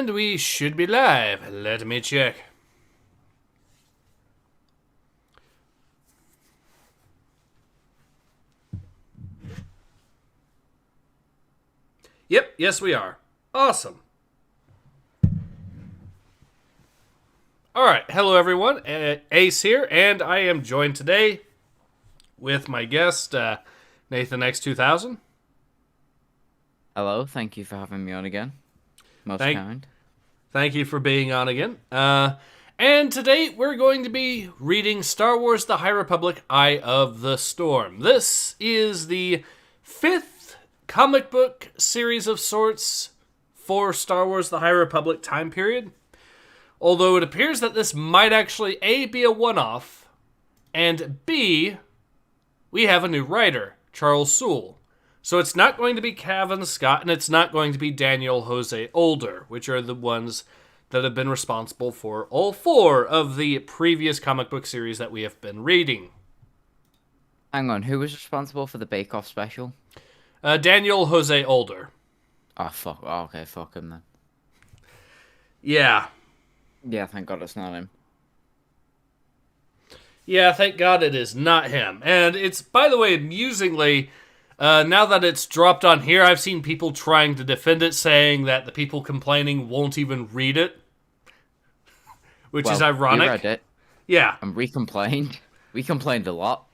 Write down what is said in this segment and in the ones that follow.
And we should be live. Let me check. Yep, yes we are. Awesome. Alright, hello everyone. Ace here, and I am joined today with my guest, Nathan X2000. Hello, thank you for having me on again. Most kind. Thank you for being on again. And today we're going to be reading Star Wars The High Republic, Eye of the Storm. This is the 5th comic book series of sorts for Star Wars The High Republic time period. Although it appears that this might actually A, be a one-off, and B, we have a new writer, Charles Soule. So it's not going to be Cavan Scott, and it's not going to be Daniel Jose Older, which are the ones that have been responsible for all 4 of the previous comic book series that we have been reading. Hang on, who was responsible for the Bake Off special? Daniel Jose Older. Oh, fuck. Oh, okay, fuck him then. Yeah. Yeah, thank God it's not him. Yeah, thank God it is not him. And it's, by the way, amusingly, now that it's dropped on here, I've seen people trying to defend it, saying that the people complaining won't even read it. Which is ironic. We read it. Yeah. And we complained. We complained a lot.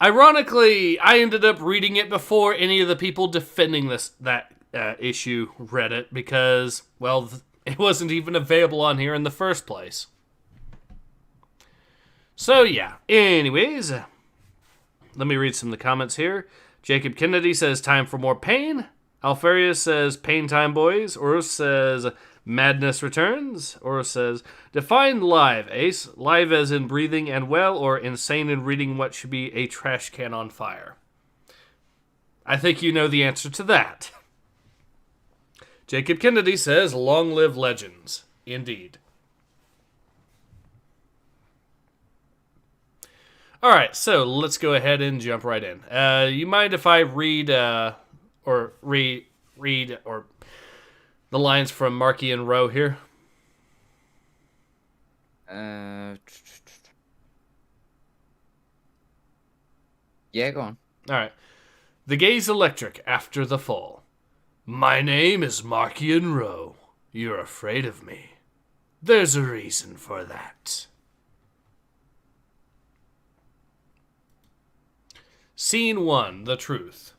Ironically, I ended up reading it before any of the people defending that issue read it, because, well, it wasn't even available on here in the first place. So, yeah. Anyways, let me read some of the comments here. Jacob Kennedy says, time for more pain. Alfarius says, pain time, boys. Urus says, madness returns. Urus says, define live, Ace. Live as in breathing and well, or insane in reading what should be a trash can on fire. I think you know the answer to that. Jacob Kennedy says, long live legends. Indeed. Alright, so let's go ahead and jump right in. You mind if I read the lines from Markey and Rowe here? Yeah, go on. Alright. The gaze electric after the fall. My name is Markey and Rowe. You're afraid of me. There's a reason for that. Scene 1, The Truth,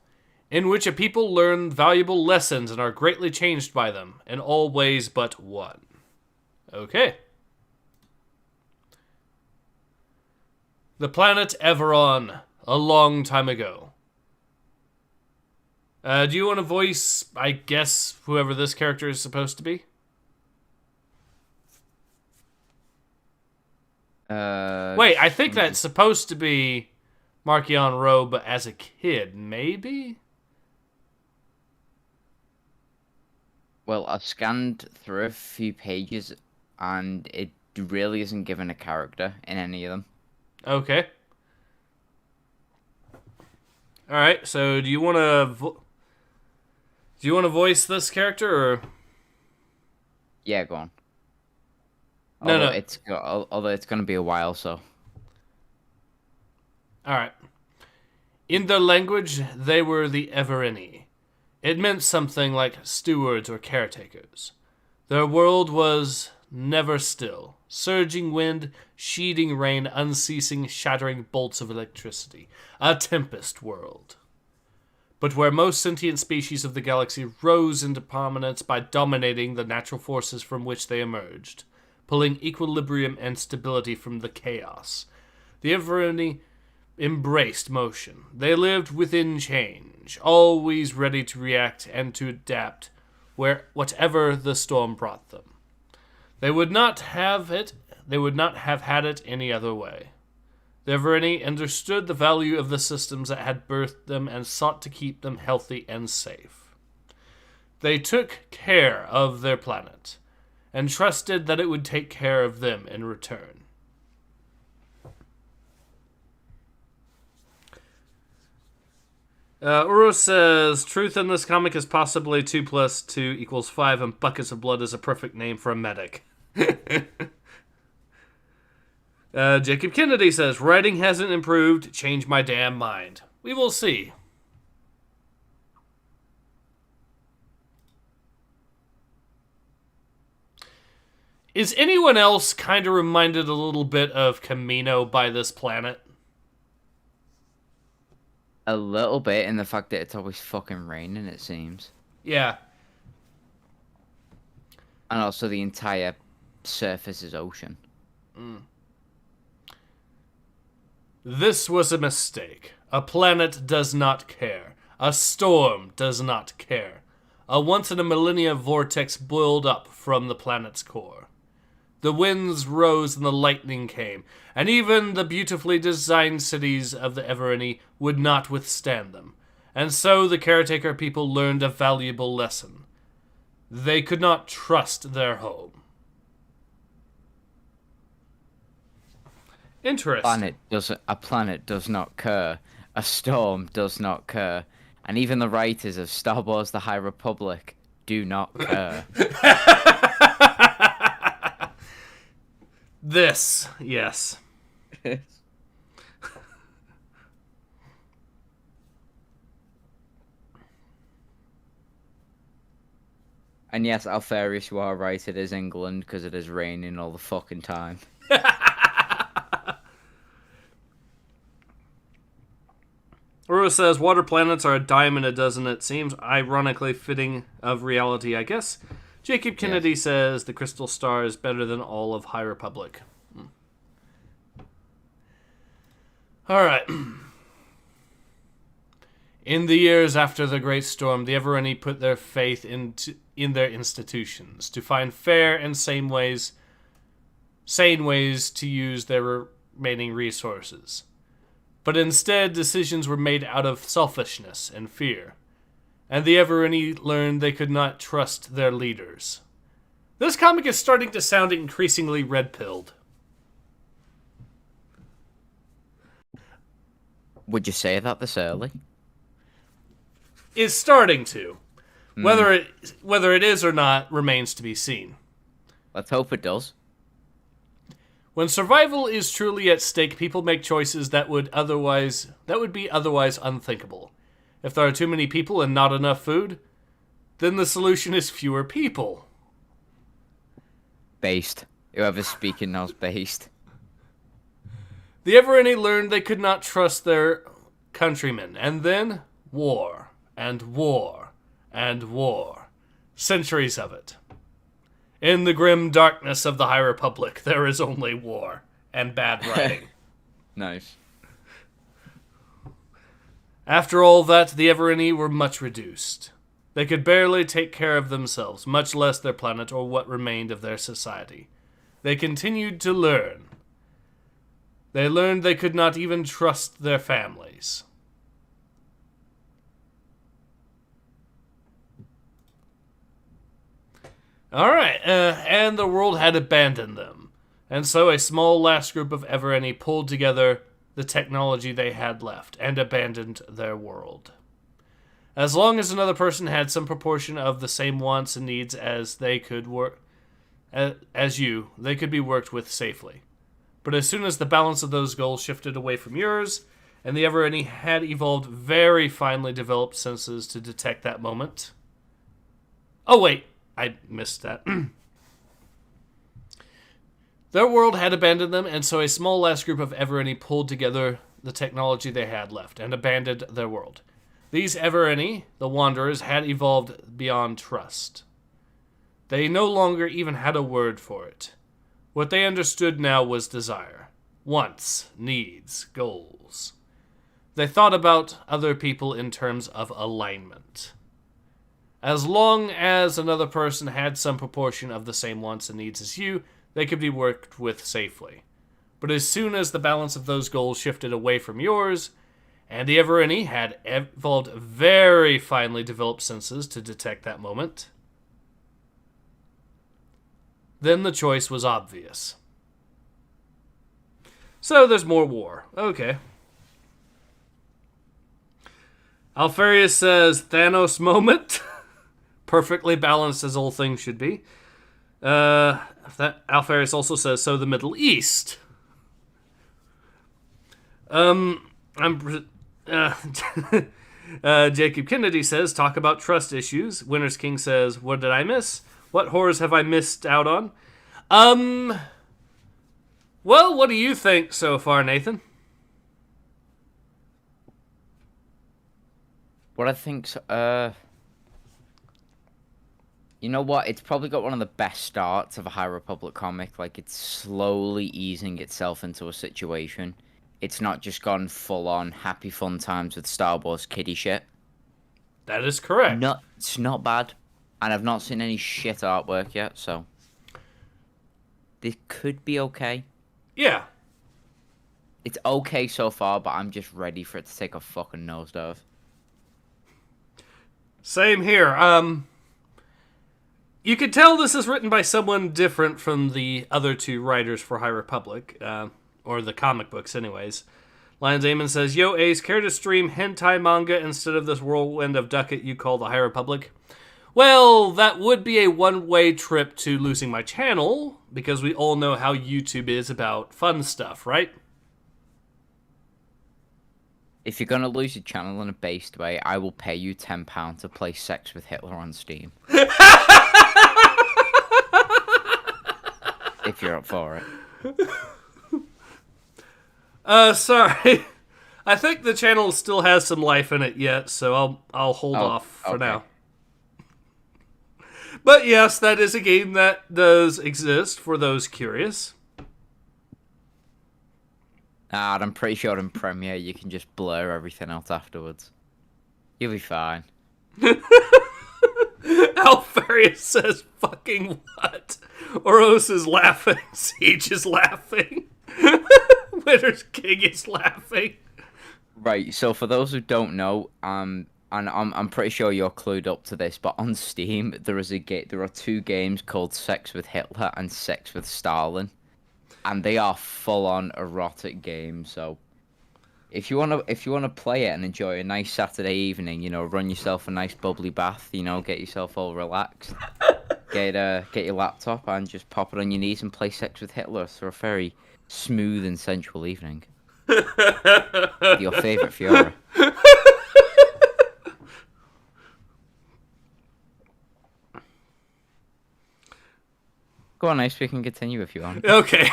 in which a people learn valuable lessons and are greatly changed by them, in all ways but one. Okay. The planet Everon, a long time ago. Do you want to voice, I guess, whoever this character is supposed to be? Wait, I think that's supposed to be Markion Rowe, but as a kid, maybe? Well, I've scanned through a few pages, and it really isn't given a character in any of them. Okay. Alright, so do you want to voice this character, or? Yeah, go on. No. Although it's going to be a while, so. Alright. In their language, they were the Everini. It meant something like stewards or caretakers. Their world was never still. Surging wind, sheeting rain, unceasing, shattering bolts of electricity. A tempest world. But where most sentient species of the galaxy rose into prominence by dominating the natural forces from which they emerged, pulling equilibrium and stability from the chaos. The Everini embraced motion. They lived within change, always ready to react and to adapt whatever the storm brought them. They would not have had it any other way. The Everini understood the value of the systems that had birthed them and sought to keep them healthy and safe. They took care of their planet and trusted that it would take care of them in return. Uro says, truth in this comic is possibly 2 plus 2 equals 5, and buckets of blood is a perfect name for a medic. Jacob Kennedy says, writing hasn't improved, change my damn mind. We will see. Is anyone else kind of reminded a little bit of Camino by this planet? A little bit in the fact that it's always fucking raining, it seems. Yeah. And also the entire surface is ocean. This was a mistake. A planet does not care. A storm does not care. A once-in-a-millennia vortex boiled up from the planet's core. The winds rose and the lightning came, and even the beautifully designed cities of the Everini would not withstand them. And so the caretaker people learned a valuable lesson. They could not trust their home. Interesting. A planet does not care. A storm does not care. And even the writers of Star Wars The High Republic do not care. This, yes. And yes, Alfarius, you are right, it is England, because it is raining all the fucking time. Uro says, water planets are a dime a dozen, it seems ironically fitting of reality, I guess. Jacob Kennedy says, the crystal star is better than all of High Republic. Alright. In the years after the Great Storm, the Evereni put their faith in their institutions to find fair and sane ways to use their remaining resources. But instead, decisions were made out of selfishness and fear. And the Evereni learned they could not trust their leaders. This comic is starting to sound increasingly red-pilled. Would you say that this early? Is starting to. Whether it is or not remains to be seen. Let's hope it does. When survival is truly at stake, people make choices that would be otherwise unthinkable. If there are too many people and not enough food, then the solution is fewer people. Based. Whoever's speaking now's based. The Evereni learned they could not trust their countrymen, and then war, and war, and war. Centuries of it. In the grim darkness of the High Republic, there is only war and bad writing. Nice. After all that, the Evereni were much reduced. They could barely take care of themselves, much less their planet or what remained of their society. They continued to learn. They learned they could not even trust their families. Alright, and the world had abandoned them. And so a small last group of Evereni pulled together the technology they had left and abandoned their world. As long as another person had some proportion of the same wants and needs as they could they could be worked with safely. But as soon as the balance of those goals shifted away from yours, and the Evereni had evolved very finely developed senses to detect that moment. Oh wait, I missed that. Their world had abandoned them, and so a small last group of Evereni pulled together the technology they had left and abandoned their world. These Evereni, the Wanderers, had evolved beyond trust. They no longer even had a word for it. What they understood now was desire. Wants, needs, goals. They thought about other people in terms of alignment. As long as another person had some proportion of the same wants and needs as you, they could be worked with safely. But as soon as the balance of those goals shifted away from yours, and the Evereni had evolved very finely developed senses to detect that moment, then the choice was obvious. So there's more war. Okay. Alfarius says, Thanos moment. Perfectly balanced as all things should be. Alfarius also says, so the Middle East. Jacob Kennedy says, talk about trust issues. Winner's King says, what did I miss? What horrors have I missed out on? Well, what do you think so far, Nathan? What I think, you know what? It's probably got one of the best starts of a High Republic comic. Like, it's slowly easing itself into a situation. It's not just gone full on happy fun times with Star Wars kiddie shit. That is correct. No, it's not bad. And I've not seen any shit artwork yet, so this could be okay. Yeah. It's okay so far, but I'm just ready for it to take a fucking nosedive. Same here. You could tell this is written by someone different from the other two writers for High Republic, or the comic books anyways. Lions Amon says, Yo, Ace, care to stream hentai manga instead of this whirlwind of ducat you call the High Republic? Well, that would be a one-way trip to losing my channel, because we all know how YouTube is about fun stuff, right? If you're gonna lose your channel in a based way, I will pay you £10 to play Sex with Hitler on Steam. If you're up for it. Sorry. I think the channel still has some life in it yet, so I'll hold off for now. But yes, that is a game that does exist for those curious. I'm pretty sure in Premiere you can just blur everything out afterwards. You'll be fine. Alfarius says, fucking what? Oros is laughing. Siege is laughing. Winter's King is laughing. Right, so for those who don't know, and I'm pretty sure you're clued up to this, but on Steam there are two games called Sex with Hitler and Sex with Stalin, and they are full-on erotic games. So if you wanna play it and enjoy a nice Saturday evening, run yourself a nice bubbly bath, get yourself all relaxed, get your laptop and just pop it on your knees and play Sex with Hitler for a very smooth and sensual evening. With your favorite Fiora. Go on, Ace, we can continue if you want. Okay.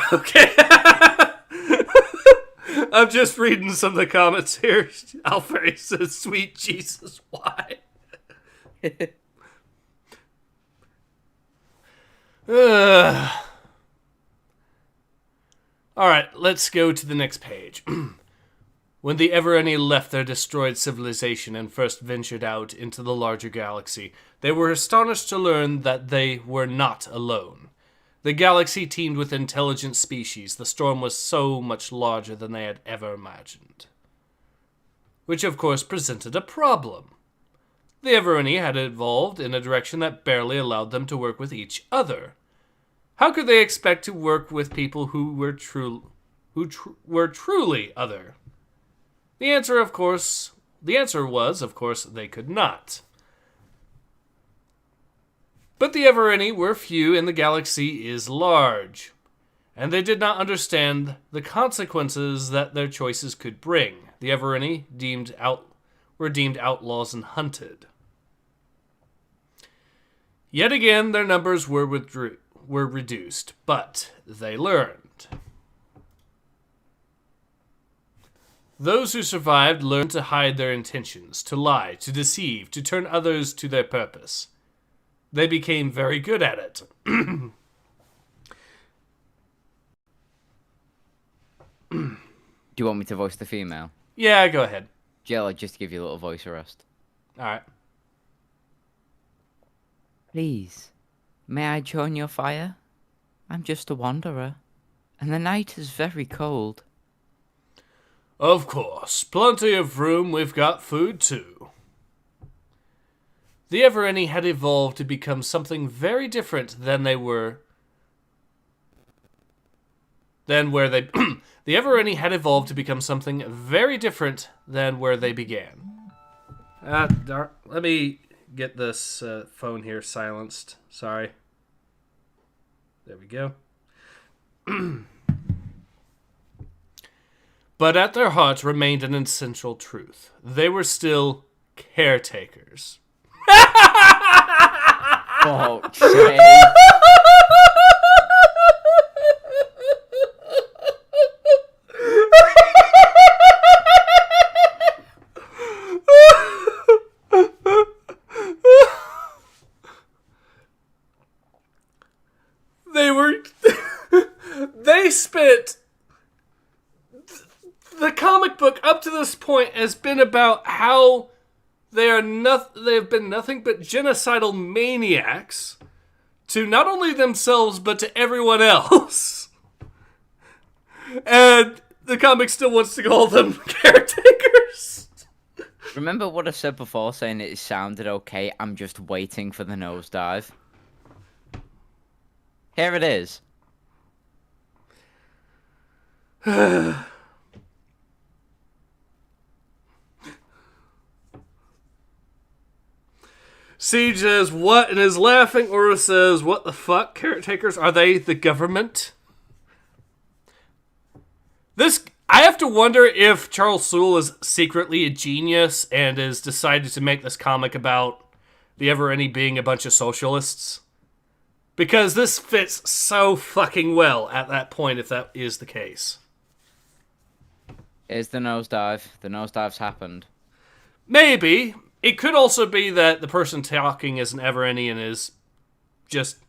I'm just reading some of the comments here. Alfarius says, sweet Jesus, why? Alright, let's go to the next page. When the Evereni left their destroyed civilization and first ventured out into the larger galaxy, they were astonished to learn that they were not alone. The galaxy teemed with intelligent species. The storm was so much larger than they had ever imagined. Which, of course, presented a problem. The Evereni had evolved in a direction that barely allowed them to work with each other. How could they expect to work with people who were truly other? The answer was, of course, they could not. But the Evereni were few and the galaxy is large, and they did not understand the consequences that their choices could bring. The Evereni were deemed outlaws and hunted. Yet again, their numbers were reduced, but they learned. Those who survived learned to hide their intentions, to lie, to deceive, to turn others to their purpose. They became very good at it. Do you want me to voice the female? Yeah, go ahead. Jill, just to give you a little voice arrest. Alright. Please, may I join your fire? I'm just a wanderer, and the night is very cold. Of course. Plenty of room. We've got food, too. The Evereni had evolved to become something very different than they were... The Evereni had evolved to become something very different than where they began. Let me get this phone here silenced. Sorry. There we go. But at their hearts remained an essential truth. They were still caretakers. Oh, shit. They were... They spent... The comic book up to this point has been about how they have been nothing but genocidal maniacs to not only themselves but to everyone else. And the comic still wants to call them caretakers. Remember what I said before, saying it sounded okay? I'm just waiting for the nosedive. Here it is. Siege says, what? And is laughing. Ura says, what the fuck? Caretakers? Are they the government? I have to wonder if Charles Soule is secretly a genius and has decided to make this comic about the Everany being a bunch of socialists. Because this fits so fucking well at that point, if that is the case. Here's the nosedive. The nosedive's happened. Maybe. It could also be that the person talking is an Everany and is just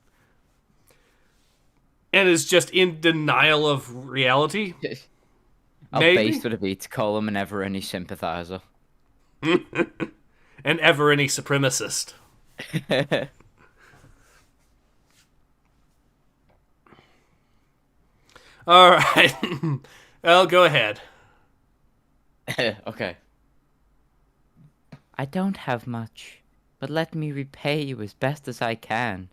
in denial of reality. How Maybe. based would it be to call him an Evereny sympathizer? An Evereny supremacist. All right. Well, go ahead. Okay. I don't have much, but let me repay you as best as I can.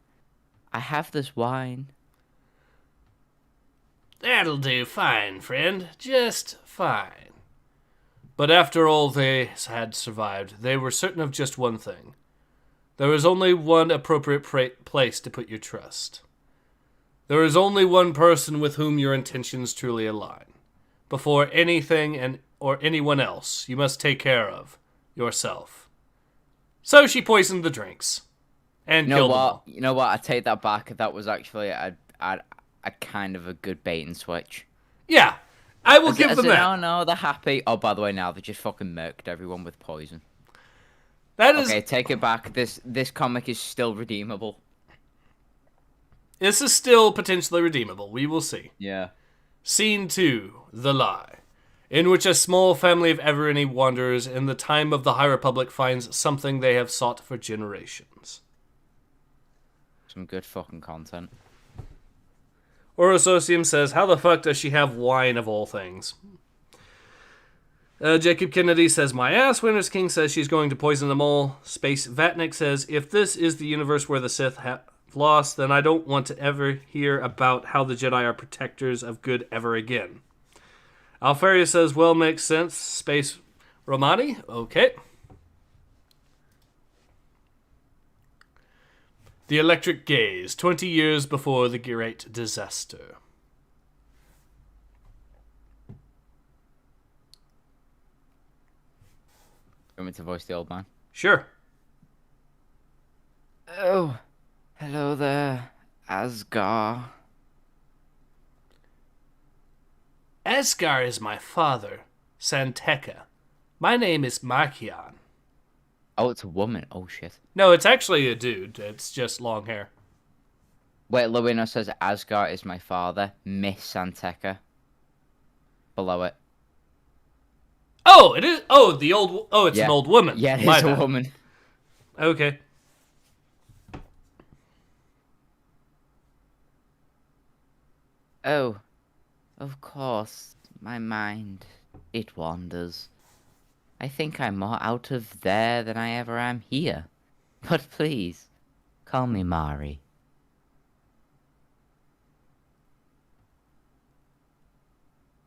I have this wine. That'll do fine, friend. Just fine. But after all they had survived, they were certain of just one thing. There is only one appropriate place to put your trust. There is only one person with whom your intentions truly align. Before anything or anyone else, you must take care of yourself. So she poisoned the drinks and killed them all. You know what? I take that back. That was actually a kind of a good bait and switch. Yeah, I will give them that. No, they're happy. Oh, by the way, now they just fucking murked everyone with poison. That is okay. Take it back. This comic is still redeemable. This is still potentially redeemable. We will see. Yeah. Scene 2, The Lie, in which a small family of Evereny wanderers in the time of the High Republic finds something they have sought for generations. Some good fucking content. Orososium says, how the fuck does she have wine of all things? Jacob Kennedy says, my ass. Winter's King says she's going to poison them all. Space Vatnik says, if this is the universe where the Sith have lost, then I don't want to ever hear about how the Jedi are protectors of good ever again. Alfaria says, well, makes sense. Space Romani? Okay. The Electric Gaze, 20 years before the Great Disaster. You want me to voice the old man? Sure. Oh, hello there, Asgar. Asgar is my father, Santeca. My name is Markion. Oh, it's a woman. Oh, shit. No, it's actually a dude. It's just long hair. Wait, Luino says Asgar is my father, Miss Santeca. Below it. Oh, it is. Oh, the old. Oh, it's an old woman. Yeah, it My is a bad. woman. Okay. Oh, of course, my mind, it wanders. I think I'm more out of there than I ever am here. But please, call me Mari.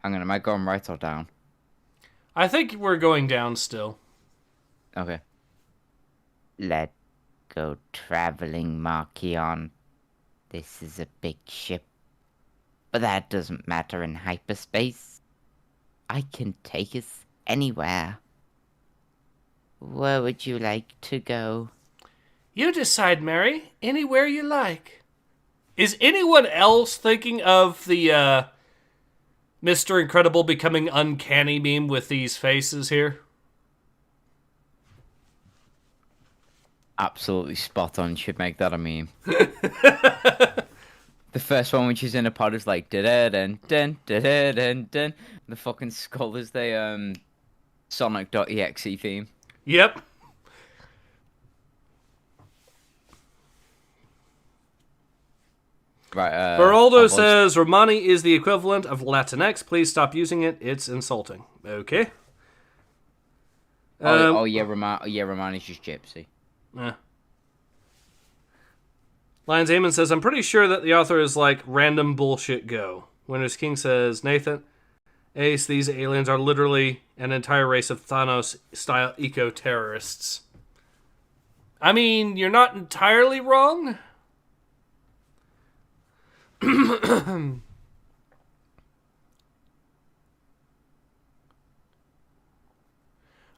Hang on, am I going right or down? I think we're going down still. Okay. Let go traveling, Markion. This is a big ship. But that doesn't matter in hyperspace. I can take us anywhere. Where would you like to go? You decide, Mary. Anywhere you like. Is anyone else thinking of the Mr. Incredible becoming uncanny meme with these faces here? Absolutely spot on. Should make that a meme. The first one when she's in a pod is like da-da-dun, dun, da-da-dun, dun. The fucking skull is the Sonic.exe theme. Yep. Right, Beraldo says Romani is the equivalent of Latinx. Please stop using it. It's insulting. Okay. yeah, Romani's just gypsy. Yeah. Lions Amon says, I'm pretty sure that the author is like random bullshit go. Winners King says, Nathan, Ace, these aliens are literally an entire race of Thanos-style eco-terrorists. I mean, you're not entirely wrong.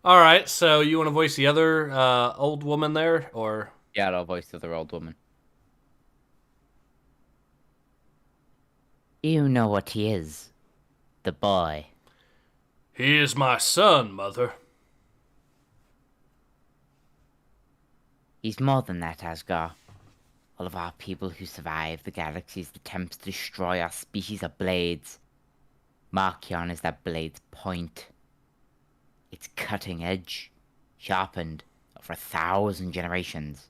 Alright, so you want to voice the other old woman there, or... Yeah, I'll voice the other old woman. You know what he is. The boy. He is my son, Mother. He's more than that, Asgar. All of our people who survive the galaxy's attempts to destroy our species are blades. Markion is that blade's point. It's cutting edge, sharpened over 1,000 generations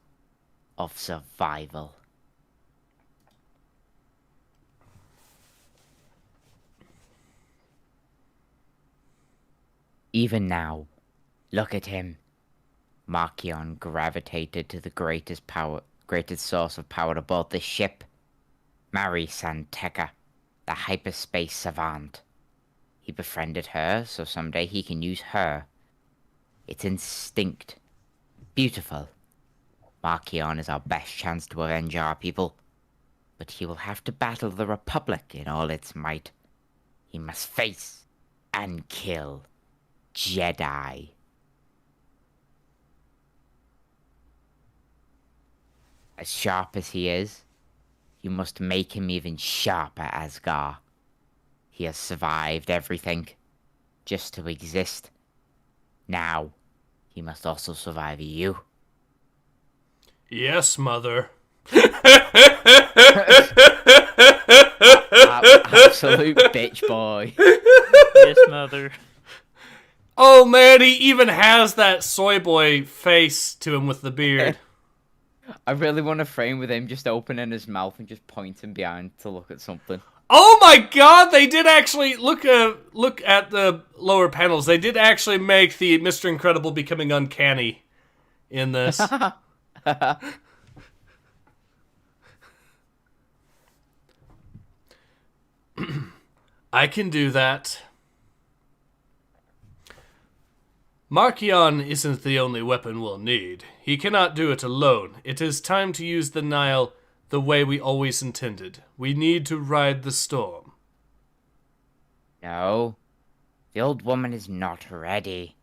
of survival. Even now, look at him. Markion gravitated to the greatest source of power aboard this ship. Mari Santeca, the hyperspace savant. He befriended her, so someday he can use her. It's instinct. Beautiful. Markion is our best chance to avenge our people. But he will have to battle the Republic in all its might. He must face and kill Jedi. As sharp as he is, you must make him even sharper, Asgar. He has survived everything, just to exist. Now, he must also survive you. Yes, Mother. Absolute bitch boy. Yes, Mother. Oh man, he even has that soy boy face to him with the beard. I really want a frame with him just opening his mouth and just pointing behind to look at something. Oh my god, they did actually look at the lower panels. They did actually make the Mr. Incredible becoming uncanny in this. I can do that. Markion isn't the only weapon we'll need. He cannot do it alone. It is time to use the Nile the way we always intended. We need to ride the storm. No, the old woman is not ready.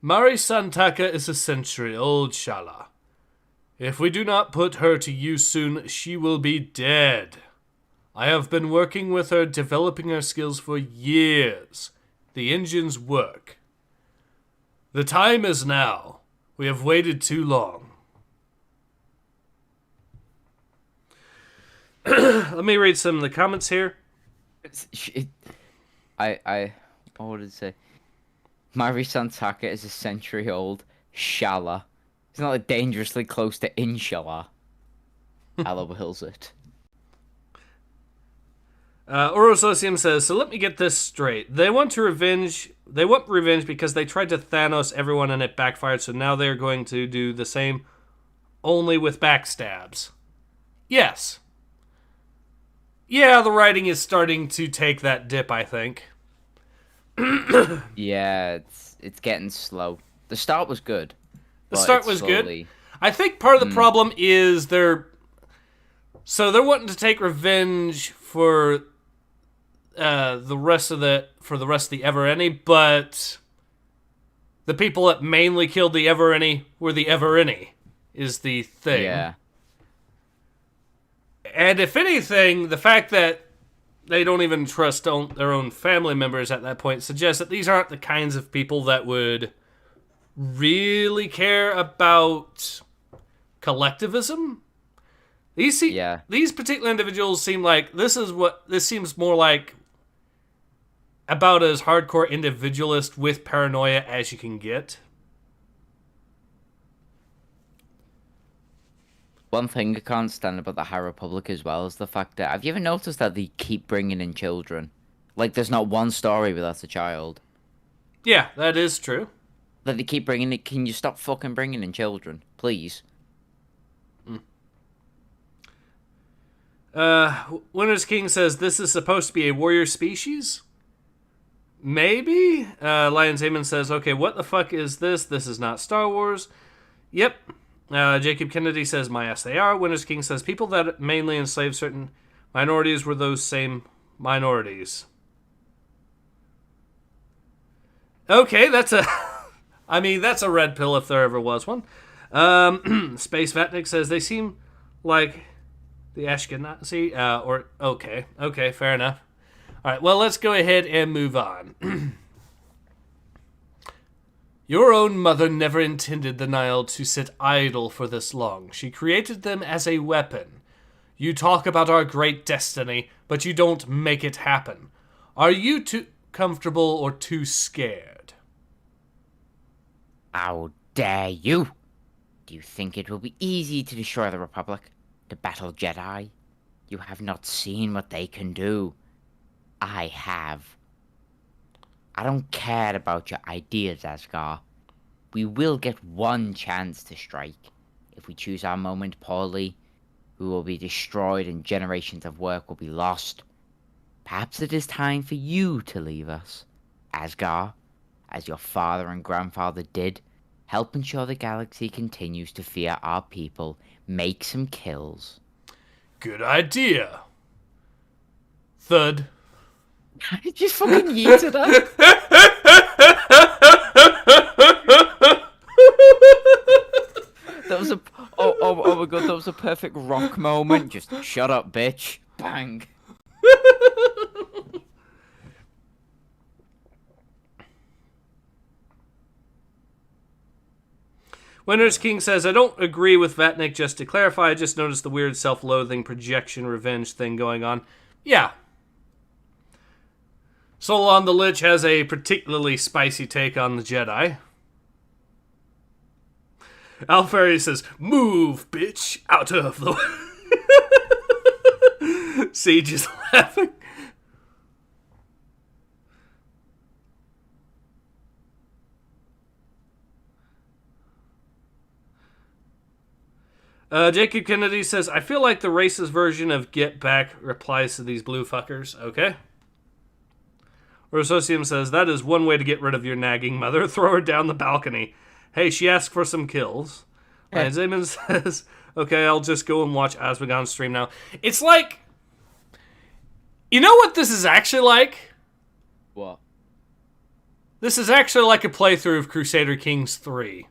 Mari Santaka is a century-old Shala. If we do not put her to use soon, she will be dead. I have been working with her, developing her skills for years. The engines work. The time is now. We have waited too long. Let me read some of the comments here. What would it say? Mari Santaka is a century-old Shala. It's not like dangerously close to Inshallah. Allah wills it. Orososium says, so let me get this straight. They want revenge because they tried to Thanos everyone and it backfired, so now they're going to do the same, only with backstabs. Yes. Yeah, the writing is starting to take that dip, I think. Yeah, it's getting slow. The start was good. The but start it's was slowly... good. I think part of the problem is they're wanting to take revenge for the rest of the Evereni, but the people that mainly killed the Evereni were the Evereni, is the thing. Yeah. And if anything, the fact that they don't even trust their own family members at that point suggests that these aren't the kinds of people that would really care about collectivism. These particular individuals seem like this seems more like about as hardcore individualist with paranoia as you can get. One thing I can't stand about the High Republic as well is the fact that... Have you ever noticed that they keep bringing in children? Like, there's not one story without a child. Yeah, that is true. That they keep bringing it. Can you stop fucking bringing in children? Please. Winter's King says, this is supposed to be a warrior species? Maybe? Lions Amon says, okay, what the fuck is this? This is not Star Wars. Yep. Jacob Kennedy says, my ass they are. Winter's King says, people that mainly enslave certain minorities were those same minorities. Okay, that's a... I mean, that's a red pill if there ever was one. Space Vatnik says, they seem like the Ashkenazi, okay, fair enough. All right, well, let's go ahead and move on. Your own mother never intended the Nile to sit idle for this long. She created them as a weapon. You talk about our great destiny, but you don't make it happen. Are you too comfortable or too scared? How dare you? Do you think it will be easy to destroy the Republic? To battle Jedi? You have not seen what they can do. I have. I don't care about your ideas, Asgar. We will get one chance to strike. If we choose our moment poorly, we will be destroyed and generations of work will be lost. Perhaps it is time for you to leave us, Asgar, as your father and grandfather did. Help ensure the galaxy continues to fear our people. Make some kills. Good idea. Thud. Just fucking yeeted her. That was oh my god, that was a perfect rock moment. Just shut up, bitch. Bang. Winter's King says, I don't agree with Vatnik. Just to clarify, I just noticed the weird self-loathing projection revenge thing going on. Yeah. Solon the Lich has a particularly spicy take on the Jedi. Alfari says, move, bitch, out of the way. Siege is laughing. Jacob Kennedy says, I feel like the racist version of Get Back replies to these blue fuckers. Okay. Rososium says, that is one way to get rid of your nagging mother. Throw her down the balcony. Hey, she asked for some kills. Yeah. And Zaman says, okay, I'll just go and watch Aswagon stream now. It's like, you know what this is actually like? What? This is actually like a playthrough of Crusader Kings 3.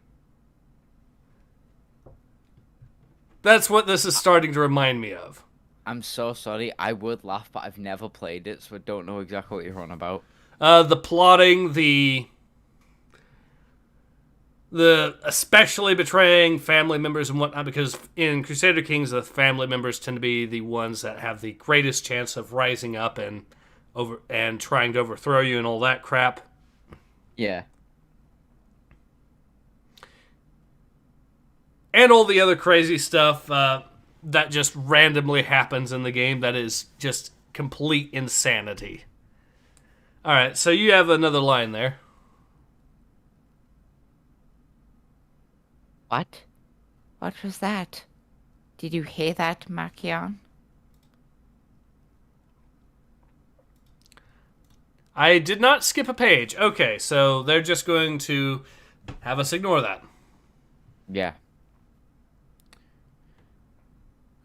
That's what this is starting to remind me of. I'm so sorry. I would laugh, but I've never played it, so I don't know exactly what you're on about. The plotting, the especially betraying family members and whatnot, because in Crusader Kings, the family members tend to be the ones that have the greatest chance of rising up and trying to overthrow you and all that crap. Yeah. And all the other crazy stuff that just randomly happens in the game that is just complete insanity. Alright, so you have another line there. What? What was that? Did you hear that, Makion? I did not skip a page. Okay, so they're just going to have us ignore that. Yeah.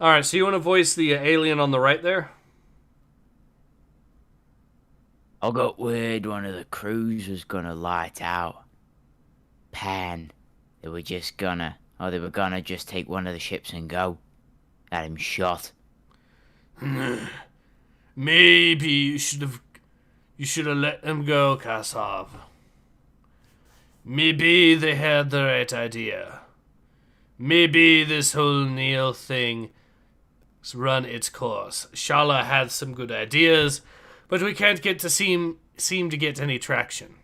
All right, so you want to voice the alien on the right there? I got word one of the crews was gonna light out. Pan. They were gonna just take one of the ships and go. Got him shot. Maybe you should have let them go, Kasov. Maybe they had the right idea. Maybe this whole Neil thing has run its course. Shala had some good ideas, but we can't get to seem to get any traction.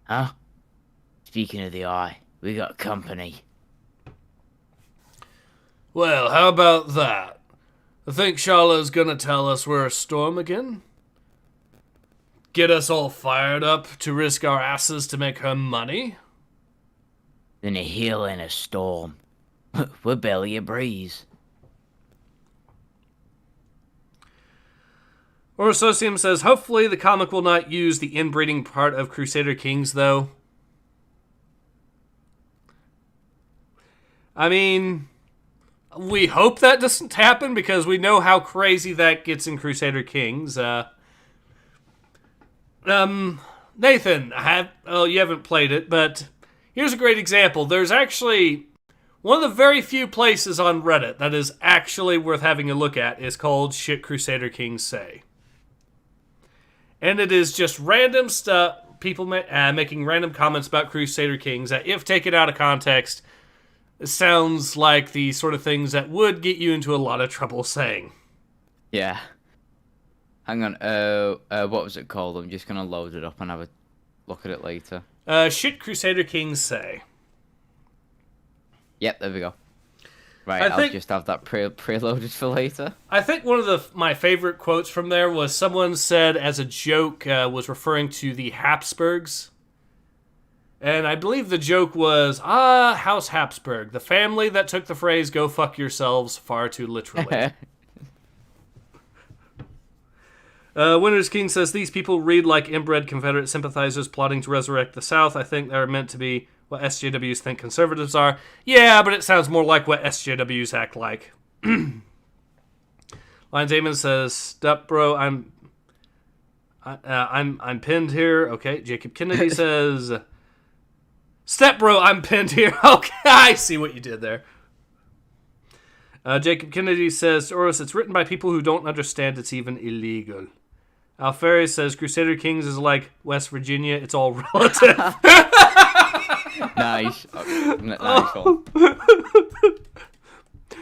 Huh? Speaking of the eye, we got company. Well, how about that? I think Shala's gonna tell us we're a storm again. Get us all fired up to risk our asses to make her money. Then a hill and a storm. We're barely a breeze. Orososium says, hopefully the comic will not use the inbreeding part of Crusader Kings, though. I mean, we hope that doesn't happen because we know how crazy that gets in Crusader Kings. Nathan, you haven't played it, but here's a great example. There's actually one of the very few places on Reddit that is actually worth having a look at is called Shit Crusader Kings Say. And it is just random stuff, people making random comments about Crusader Kings that, if taken out of context, sounds like the sort of things that would get you into a lot of trouble saying. Yeah. Hang on. What was it called? I'm just gonna load it up and have a look at it later. Shit Crusader Kings Say. Yep, there we go. Right, I'll just have that preloaded for later. I think one of my favorite quotes from there was someone said as a joke, was referring to the Habsburgs. And I believe the joke was, House Habsburg, the family that took the phrase, go fuck yourselves, far too literally. Winter's King says, these people read like inbred Confederate sympathizers plotting to resurrect the South. I think they're meant to be what SJWs think conservatives are. Yeah, but it sounds more like what SJWs act like. Lions Damon says, "Step bro, I'm pinned here." Okay, Jacob Kennedy says, "Step bro, I'm pinned here." Okay, I see what you did there. Jacob Kennedy says, "Oros, it's written by people who don't understand it's even illegal." Alferry says, "Crusader Kings is like West Virginia. It's all relative." Nice. Nice one.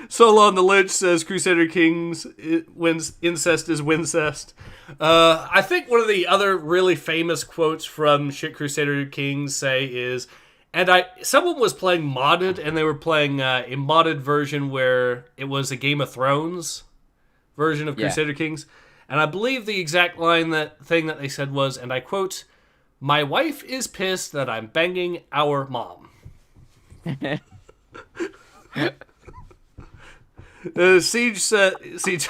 Solon the Lich says Crusader Kings wins incest is wincest. I think one of the other really famous quotes from Shit Crusader Kings Say is, someone was playing modded and they were playing a modded version where it was a Game of Thrones version of Crusader Kings, and I believe the exact thing that they said was, and I quote, "My wife is pissed that I'm banging our mom." Siege said... Siege...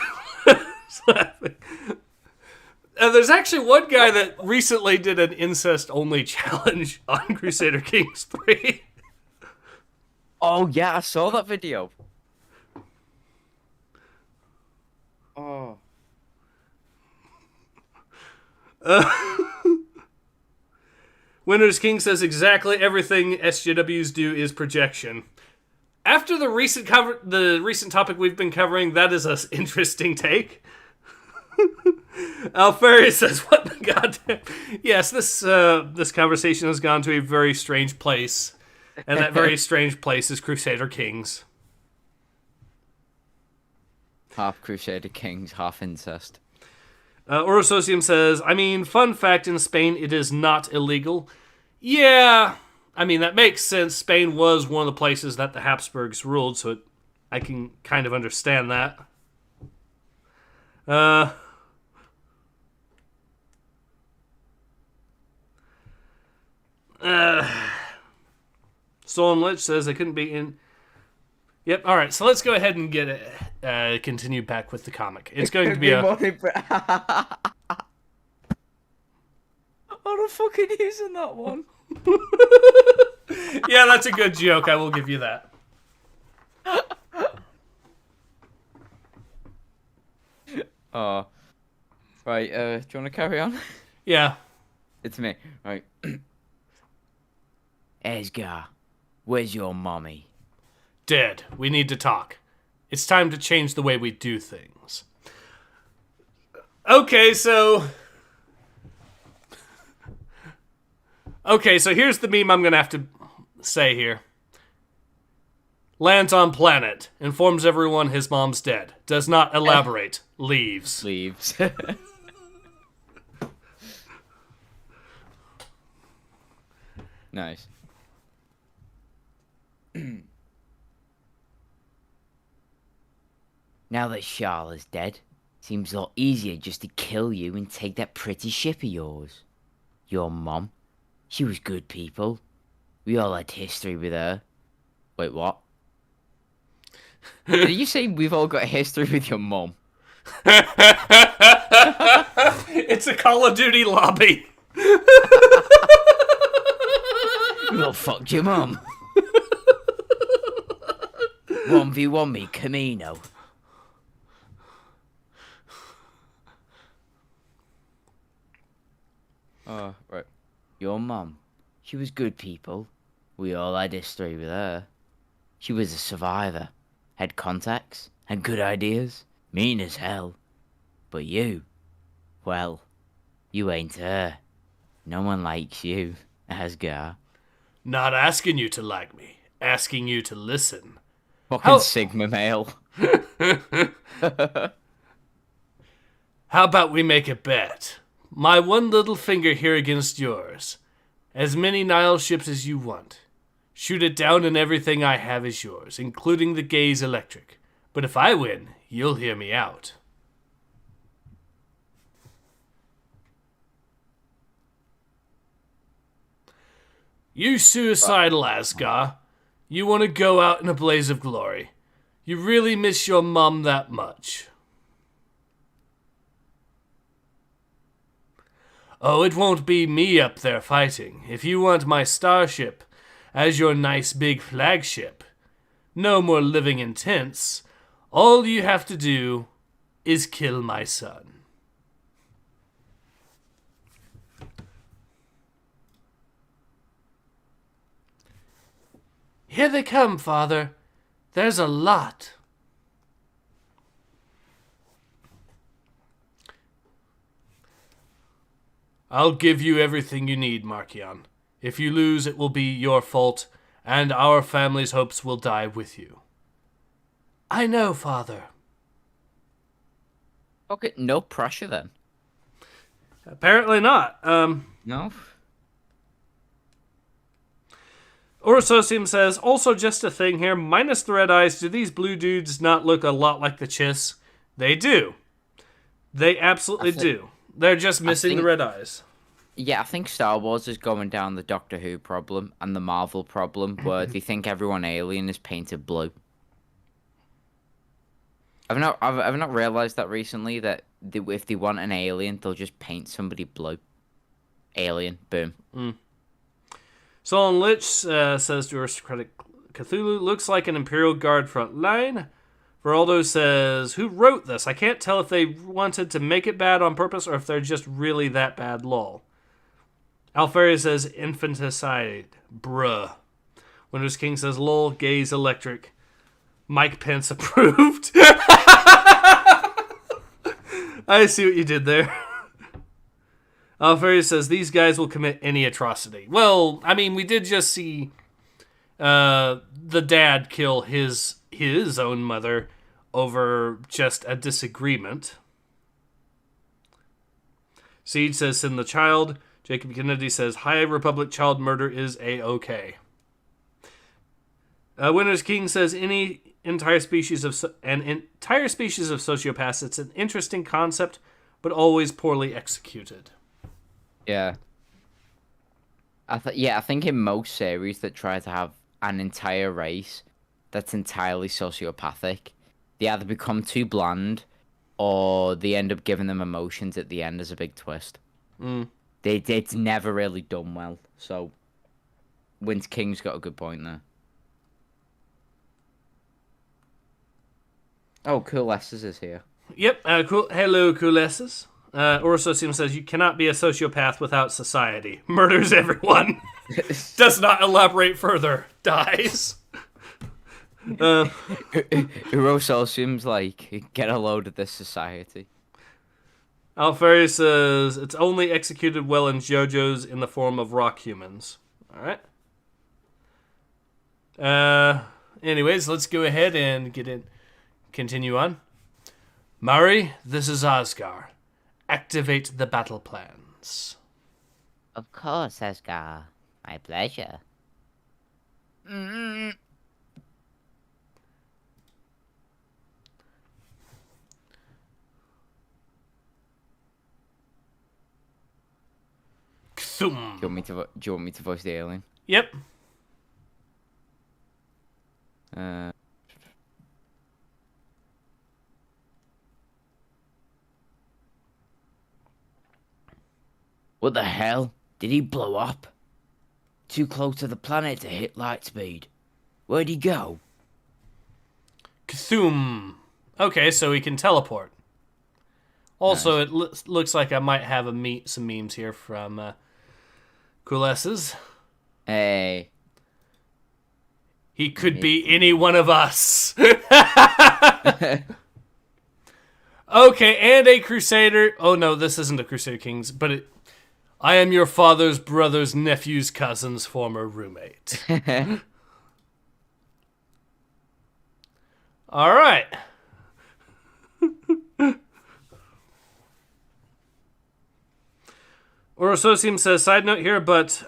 there's actually one guy that recently did an incest-only challenge on Crusader Kings 3. Oh, yeah, I saw that video. Oh. Winter's King says exactly everything SJWs do is projection. After the recent topic we've been covering, that is an interesting take. Alferia says, "What the goddamn?" Yes, this conversation has gone to a very strange place, and that very strange place is Crusader Kings. Half Crusader Kings, half incest. Orososium says, "I mean, fun fact, in Spain it is not illegal." Yeah, I mean, that makes sense. Spain was one of the places that the Habsburgs ruled, so I can kind of understand that. Solon Lich says they couldn't be in... Yep, alright, so let's go ahead and get it, continue back with the comic. It's going to be a... I'm fucking using that one. Yeah, that's a good joke. I will give you that. Oh, right. Do you want to carry on? Yeah. It's me. Right. Esgar, where's your mommy? Dead. We need to talk. It's time to change the way we do things. Okay, so here's the meme I'm gonna have to say here. Lands on planet. Informs everyone his mom's dead. Does not elaborate. Leaves. Leaves. Nice. Now that Charlotte's dead, seems a lot easier just to kill you and take that pretty ship of yours. Your mom, she was good people. We all had history with her. Wait, what? Did you say we've all got history with your mom? It's a Call of Duty lobby. We all fucked your mum. 1v1 me, Camino. Oh, right. Your mum, she was good people. We all had history with her. She was a survivor. Had contacts, had good ideas, mean as hell. But you, well, you ain't her. No one likes you, Asgar. Not asking you to like me. Asking you to listen. Fucking Sigma male. How about we make a bet? My one little finger here against yours. As many Nile ships as you want. Shoot it down and everything I have is yours, including the Gaze Electric. But if I win, you'll hear me out. You suicidal Asgar. You want to go out in a blaze of glory. You really miss your mum that much. Oh, it won't be me up there fighting. If you want my starship as your nice big flagship, no more living in tents. All you have to do is kill my son. Here they come, Father. There's a lot. I'll give you everything you need, Markion. If you lose, it will be your fault, and our family's hopes will die with you. I know, Father. Okay, no pressure then. Apparently not. No? Orososium says, also just a thing here, minus the red eyes, do these blue dudes not look a lot like the Chiss? They do. They absolutely do. They're just missing the red eyes. Yeah, I think Star Wars is going down the Doctor Who problem and the Marvel problem, where they think everyone alien is painted blue. I've not realized that recently, that if they want an alien, they'll just paint somebody blue. Alien, boom. Solon Lich says to Aristocratic Cthulhu, looks like an Imperial Guard front line. Veraldo says, who wrote this? I can't tell if they wanted to make it bad on purpose or if they're just really that bad, lol. Alfaria says, infanticide, bruh. Windows King says, lol, gaze electric. Mike Pence approved. I see what you did there. Alfaria says, these guys will commit any atrocity. Well, I mean, we did just see the dad kill his own mother over just a disagreement. Siege says, send the child. Jacob Kennedy says, High Republic child murder is A-OK. Winner's King says, an entire species of sociopaths. It's an interesting concept, but always poorly executed. Yeah. I think in most series that try to have an entire race that's entirely sociopathic, they either become too bland or they end up giving them emotions at the end as a big twist. It's never really done well. So Winter King's got a good point there. Oh, Cool Esses is here. Yep, cool. Hello, Coolesses. Orososium says, you cannot be a sociopath without society. Murders everyone. Does not elaborate further. Dies. Urososium's like, get a load of this society. Alfari says, it's only executed well in JoJo's in the form of rock humans. Alright. Anyways, let's go ahead and continue on. Mari, this is Asgar. Activate the battle plans. Of course, Asgar. My pleasure. Kthum. Do you want me to voice the alien? Yep. What the hell? Did he blow up? Too close to the planet to hit light speed. Where'd he go? Kthum. Okay, so he can teleport. Also, it looks like I might have some memes here from Coolesses. Hey. He could be any one of us. Okay, and a Crusader. Oh no, this isn't a Crusader Kings, but I am your father's brother's nephew's cousin's former roommate. All right. Orososium says, side note here, but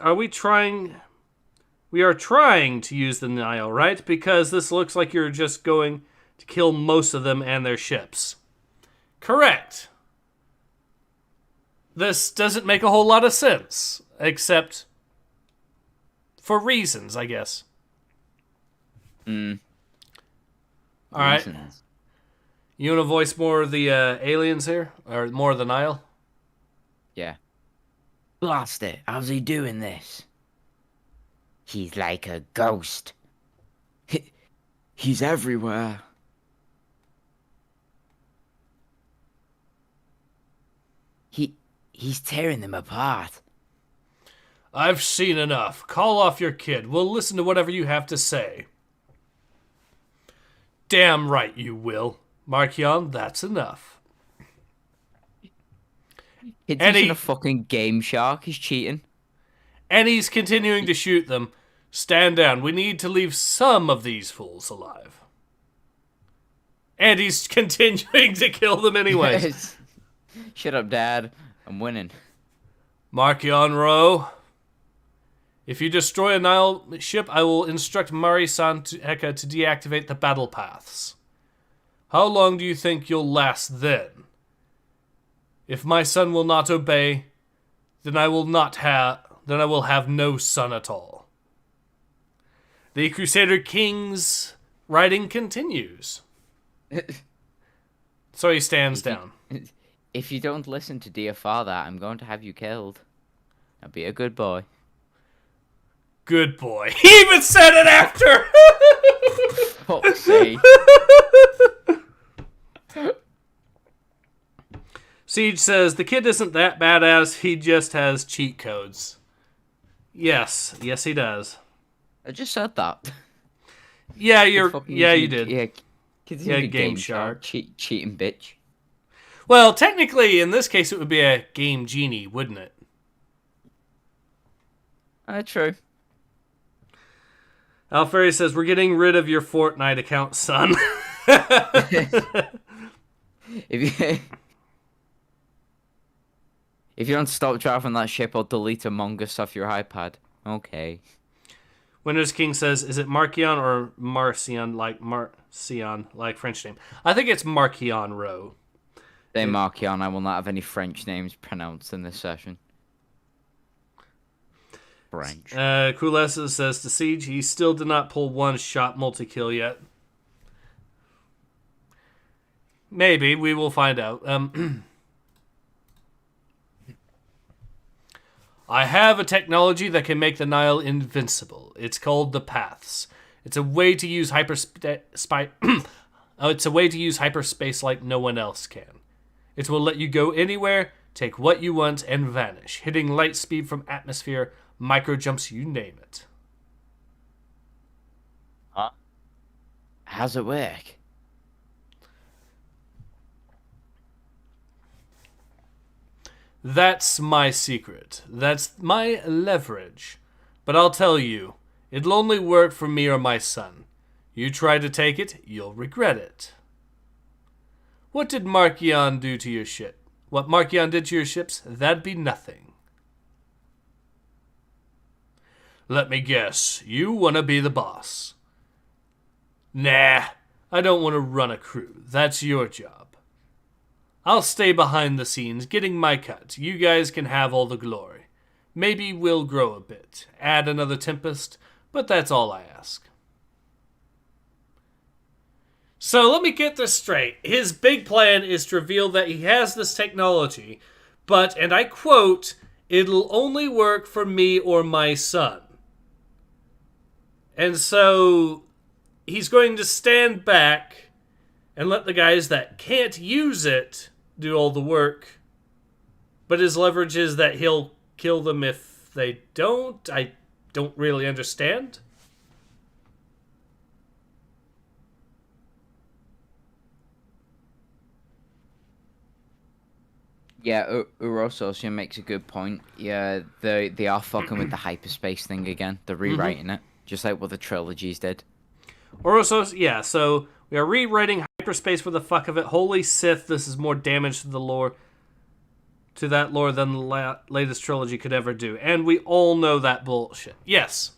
we are trying to use the Nile, right? Because this looks like you're just going to kill most of them and their ships. Correct. This doesn't make a whole lot of sense, except for reasons, I guess. All right. You want to voice more of the aliens here? Or more of the Nile? Yeah. Blast it. How's he doing this? He's like a ghost. He's everywhere. He's tearing them apart. I've seen enough. Call off your kid. We'll listen to whatever you have to say. Damn right you will. Markion, that's enough. Kid's And using a fucking Game Shark. He's cheating. And he's continuing to shoot them. Stand down. We need to leave some of these fools alive. And he's continuing to kill them anyways. Shut up, Dad. I'm winning. Markion Ro. If you destroy a Nile ship, I will instruct Mari-san Heka to deactivate the battle paths. How long do you think you'll last then? If my son will not obey, then I will have no son at all. The Crusader King's writing continues. So he stands down. If you don't listen to dear father, I'm going to have you killed. Now be a good boy. Good boy. He even said it after! Fuck's sake. Siege says, the kid isn't that badass, he just has cheat codes. Yes he does. I just said that. Yeah, you did. Yeah, kids Yeah, need a Game Shark. Cheating bitch. Well, technically, in this case, it would be a Game Genie, wouldn't it? True. Alfari says, we're getting rid of your Fortnite account, son. If you don't stop driving that ship, I'll delete Among Us off your iPad. Okay. Winners King says, is it Markion or Marcion, like French name? I think it's Markion Ro. Say Markion, I will not have any French names pronounced in this session. French. Kulesa says to Siege, he still did not pull one-shot multi-kill yet. Maybe, we will find out. I have a technology that can make the Nile invincible. It's called the Paths. It's a way to use it's a way to use hyperspace like no one else can. It will let you go anywhere, take what you want, and vanish, hitting light speed from atmosphere, micro jumps, you name it. Huh? How's it work? That's my secret. That's my leverage. But I'll tell you, it'll only work for me or my son. You try to take it, you'll regret it. What did Markion do to your ship? What Markion did to your ships, that'd be nothing. Let me guess, you want to be the boss. Nah, I don't want to run a crew. That's your job. I'll stay behind the scenes, getting my cut. You guys can have all the glory. Maybe we'll grow a bit, add another Tempest, but that's all I ask. So let me get this straight. His big plan is to reveal that he has this technology, but, and I quote, it'll only work for me or my son. And so he's going to stand back and let the guys that can't use it do all the work. But his leverage is that he'll kill them if they don't. I don't really understand. Yeah, Urosocian makes a good point. Yeah, they are fucking with the hyperspace thing again. They're rewriting it, just like what the trilogies did. Orosos, yeah, so we are rewriting hyperspace for the fuck of it. Holy Sith, this is more damage to the lore, to that lore than the latest trilogy could ever do. And we all know that bullshit. Yes.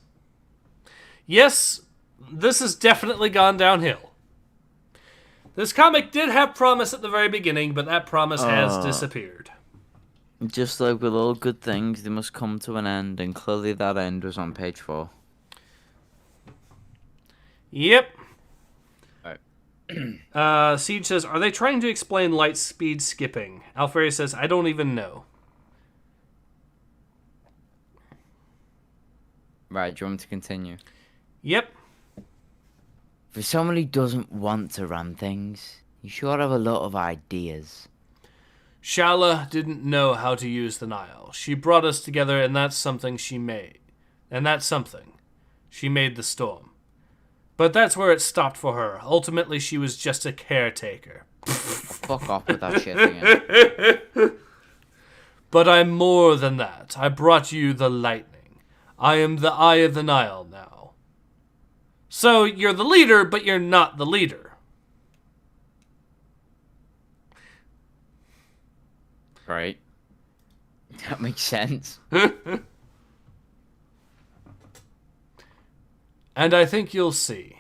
Yes, this has definitely gone downhill. This comic did have promise at the very beginning, but that promise has disappeared. Just like with all good things, they must come to an end, and clearly that end was on page 4. Yep. Alright. Siege says, are they trying to explain light speed skipping? Alfari says, I don't even know. Right, do you want me to continue? Yep. For someone who doesn't want to run things, you sure have a lot of ideas. Shala didn't know how to use the Nile. She brought us together, and that's something she made. And that's something. She made the storm. But that's where it stopped for her. Ultimately, she was just a caretaker. Fuck off with that shit again. But I'm more than that. I brought you the lightning. I am the Eye of the Nile now. So you're the leader, but you're not the leader. Right. That makes sense. And I think you'll see.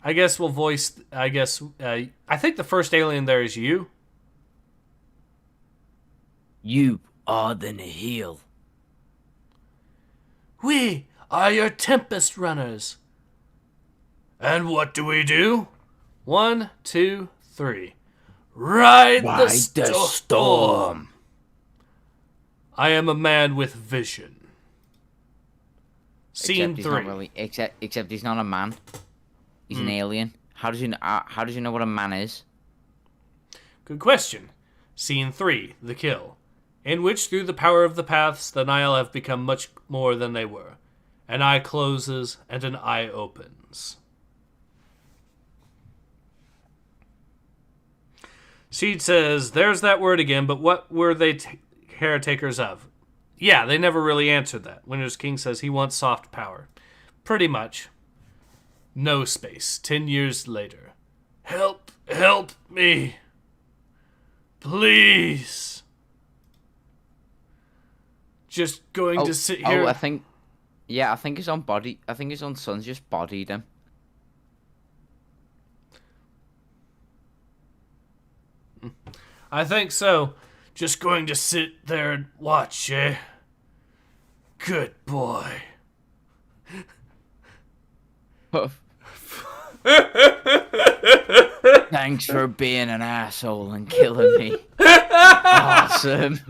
I guess we'll voice... I think the first alien there is you. You are the Nihil. We are your Tempest Runners. And what do we do? 1, 2, 3. Ride the storm. I am a man with vision. Scene 3. Except he's not a man. He's an alien. How does you know what a man is? Good question. Scene 3. The kill. In which, through the power of the paths, the Nile have become much more than they were. An eye closes and an eye opens. Seed says, there's that word again, but what were they caretakers of? Yeah, they never really answered that. Winter's King says he wants soft power. Pretty much. No space. 10 years later. Help me. Please. Just going to sit here. I think his own body. I think his own son's just bodied him. I think so. Just going to sit there and watch, eh? Good boy. Thanks for being an asshole and killing me. Awesome.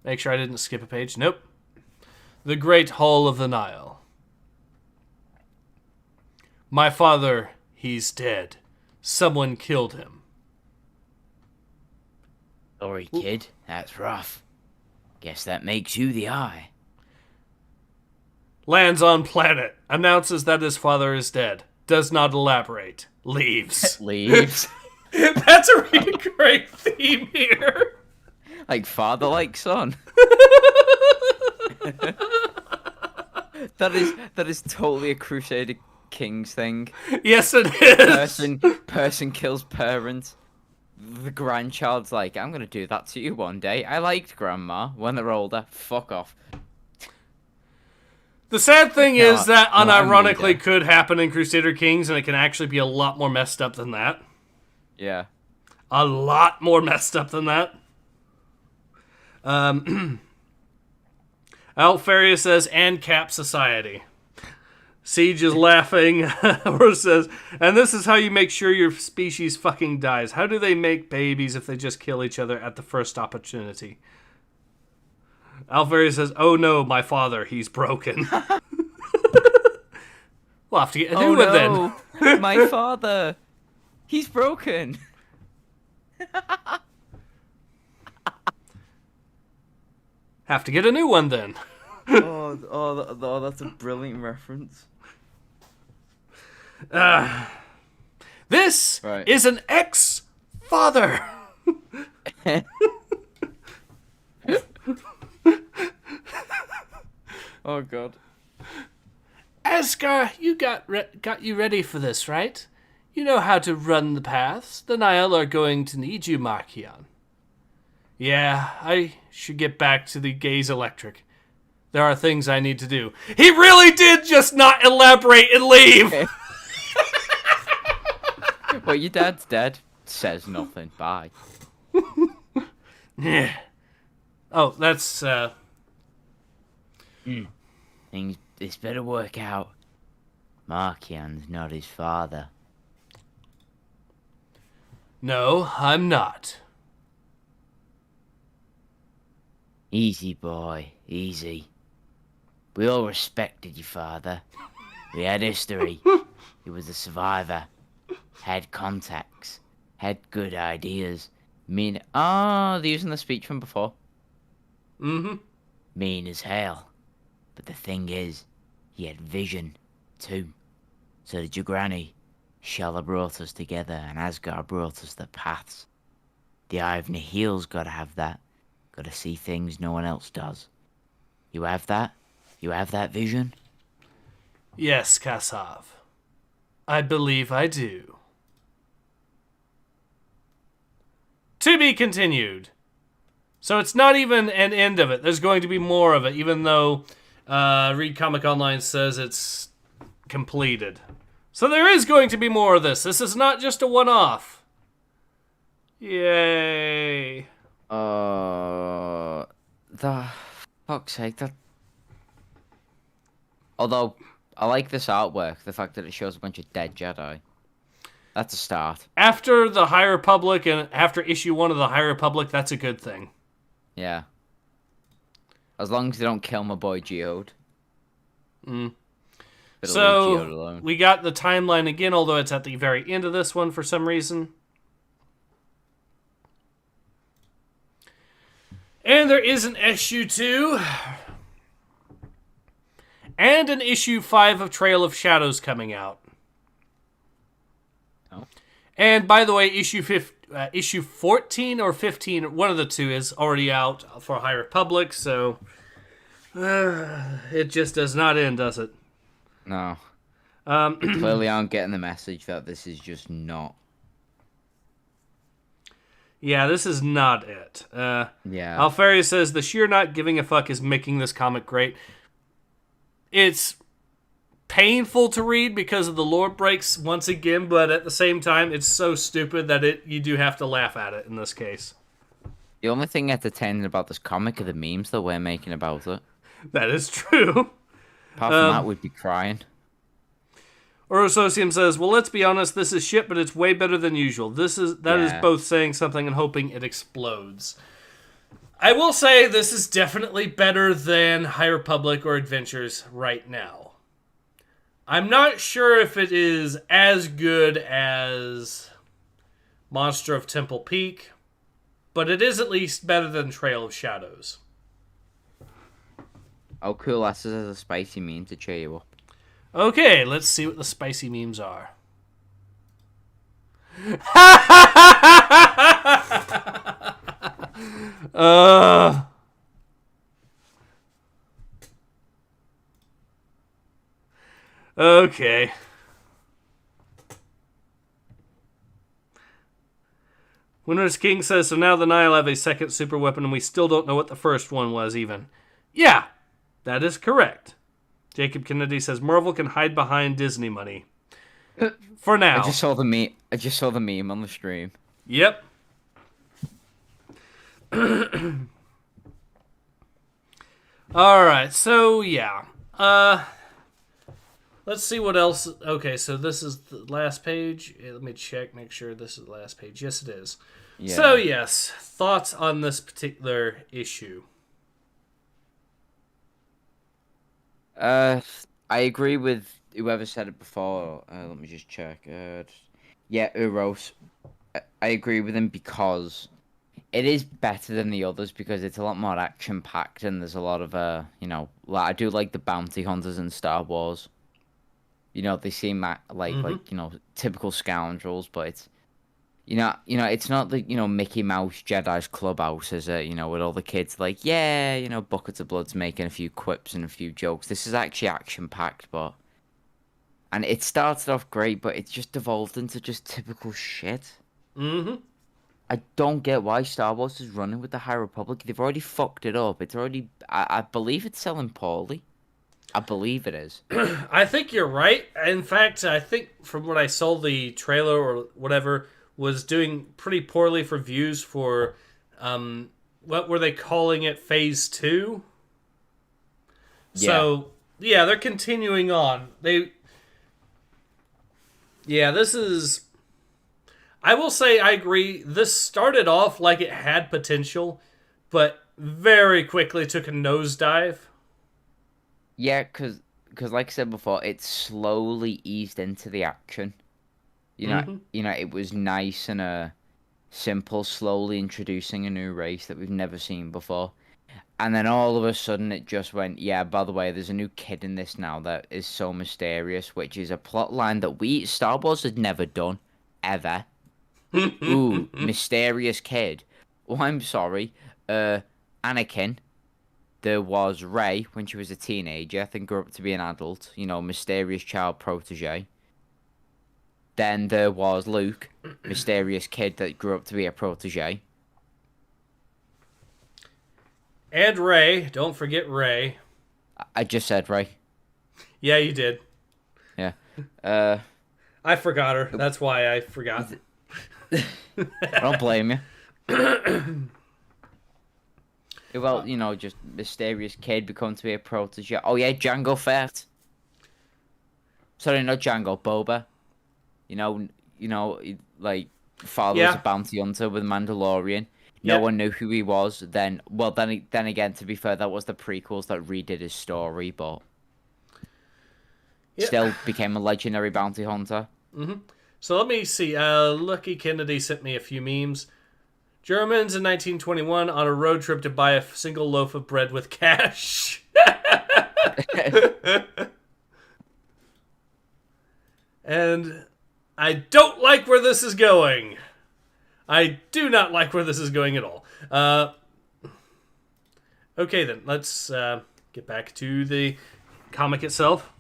Make sure I didn't skip a page. Nope. The Great Hall of the Nile. My father, he's dead. Someone killed him. Sorry, kid. That's rough. Guess that makes you the Eye. Lands on planet. Announces that his father is dead. Does not elaborate. Leaves. Leaves. That's a really great theme here. Like father, like son. That is totally a Crusader Kings thing. Yes, it is. Person kills parent. The grandchild's like, I'm gonna do that to you one day. I liked grandma. When they're older, fuck off. The sad thing is that no, I'm unironically neither. could happen in Crusader Kings, and it can actually be a lot more messed up than that. Yeah. A lot more messed up than that. Alfaria says, and Cap Society. Siege is laughing. Or says, and this is how you make sure your species fucking dies. How do they make babies if they just kill each other at the first opportunity? Alfaria says, oh no, my father, he's broken. We'll have to get a new one then. My father. He's broken. Have to get a new one then. Oh, that's a brilliant reference. This Right. is an ex-father. Oh god. Asgar, you got you ready for this, right? You know how to run the paths. The Nile are going to need you, Markion. Yeah, I should get back to the Gaze Electric. There are things I need to do. He really did just not elaborate and leave! Well, your dad's dead. Says nothing. Bye. Yeah. Oh, that's, Things this better work out. Markion's not his father. No, I'm not. Easy, boy, easy. We all respected your father. We had history. He was a survivor. Had contacts. Had good ideas. They're using the speech from before. Mm-hmm. Mean as hell. But the thing is, he had vision, too. So did your granny. Shella brought us together, and Asgard brought us the paths. The Eye of Nihil's gotta have that. Gotta see things no one else does. You have that? You have that vision? Yes, Kassav. I believe I do. To be continued. So it's not even an end of it. There's going to be more of it, even though Read Comic Online says it's completed. So there is going to be more of this. This is not just a one-off. Yay. The fuck's sake, that. Although, I like this artwork, the fact that it shows a bunch of dead Jedi. That's a start. After the High Republic and after issue 1 of the High Republic, that's a good thing. Yeah. As long as they don't kill my boy Geode. Mm. Better leave Geode So, alone. we got the timeline again, although it's at the very end of this one for some reason. And there is an issue 2. And an issue 5 of Trail of Shadows coming out. Oh. And by the way, issue 14 or 15, one of the two, is already out for High Republic, so it just does not end, does it? No. Clearly aren't getting the message that this is just not. Yeah, this is not it. Yeah. Alfaria says, the sheer not giving a fuck is making this comic great. It's painful to read because of the lore breaks once again, but at the same time, it's so stupid that you do have to laugh at it in this case. The only thing entertaining about this comic are the memes that we're making about it. That is true. Apart from that, we'd be crying. Orosocium says, well, let's be honest, this is shit, but it's way better than usual. That is both saying something and hoping it explodes. I will say this is definitely better than High Republic or Adventures right now. I'm not sure if it is as good as Monster of Temple Peak, but it is at least better than Trail of Shadows. Oh, cool. That's a spicy meme to cheer you up. Okay, let's see what the spicy memes are. Okay. Winter's King says, so now the Nile have a second super weapon and we still don't know what the first one was even. Yeah, that is correct. Jacob Kennedy says, Marvel can hide behind Disney money. For now. I just saw the meme on the stream. Yep. Alright, so yeah. Let's see what else. Okay, so this is the last page. Let me check, make sure this is the last page. Yes, it is. Yeah. So, yes, thoughts on this particular issue? I agree with whoever said it before. Let me just check. Yeah, Uros. I agree with him because it is better than the others because it's a lot more action packed and there's a lot of I do like the bounty hunters in Star Wars. You know, they seem like typical scoundrels, but it's it's not the Mickey Mouse Jedi's Clubhouse, is it? With all the kids like, buckets of blood's making a few quips and a few jokes. This is actually action packed, and it started off great, but it's just devolved into just typical shit. Mm-hmm. I don't get why Star Wars is running with the High Republic. They've already fucked it up. It's already, I believe it's selling poorly. I believe it is. I think you're right. In fact, I think from what I saw, the trailer or whatever was doing pretty poorly for views for, what were they calling it, Phase 2? Yeah. So, yeah, they're continuing on. This is... I will say I agree. This started off like it had potential, but very quickly took a nosedive. Yeah, because like I said before, it slowly eased into the action. It was nice and simple, slowly introducing a new race that we've never seen before. And then all of a sudden it just went, yeah, by the way, there's a new kid in this now that is so mysterious, which is a plot line that Star Wars had never done, ever. Ooh, mysterious kid. Oh, I'm sorry. Anakin. There was Rey when she was a teenager, then grew up to be an adult, mysterious child protege. Then there was Luke, mysterious kid that grew up to be a protege. And Rey. Don't forget Rey. I just said Rey. Yeah, you did. Yeah. I forgot her. That's why I forgot. I don't blame you. Well, just mysterious kid become to be a protege. Oh yeah, Jango Fett. Sorry, not Jango, Boba. Father was a bounty hunter with Mandalorian. No one knew who he was. Then again, to be fair, that was the prequels that redid his story, but still became a legendary bounty hunter. Mm-hmm. So let me see. Lucky Kennedy sent me a few memes. Germans in 1921 on a road trip to buy a single loaf of bread with cash. And I don't like where this is going. I do not like where this is going at all. Okay then, let's get back to the comic itself.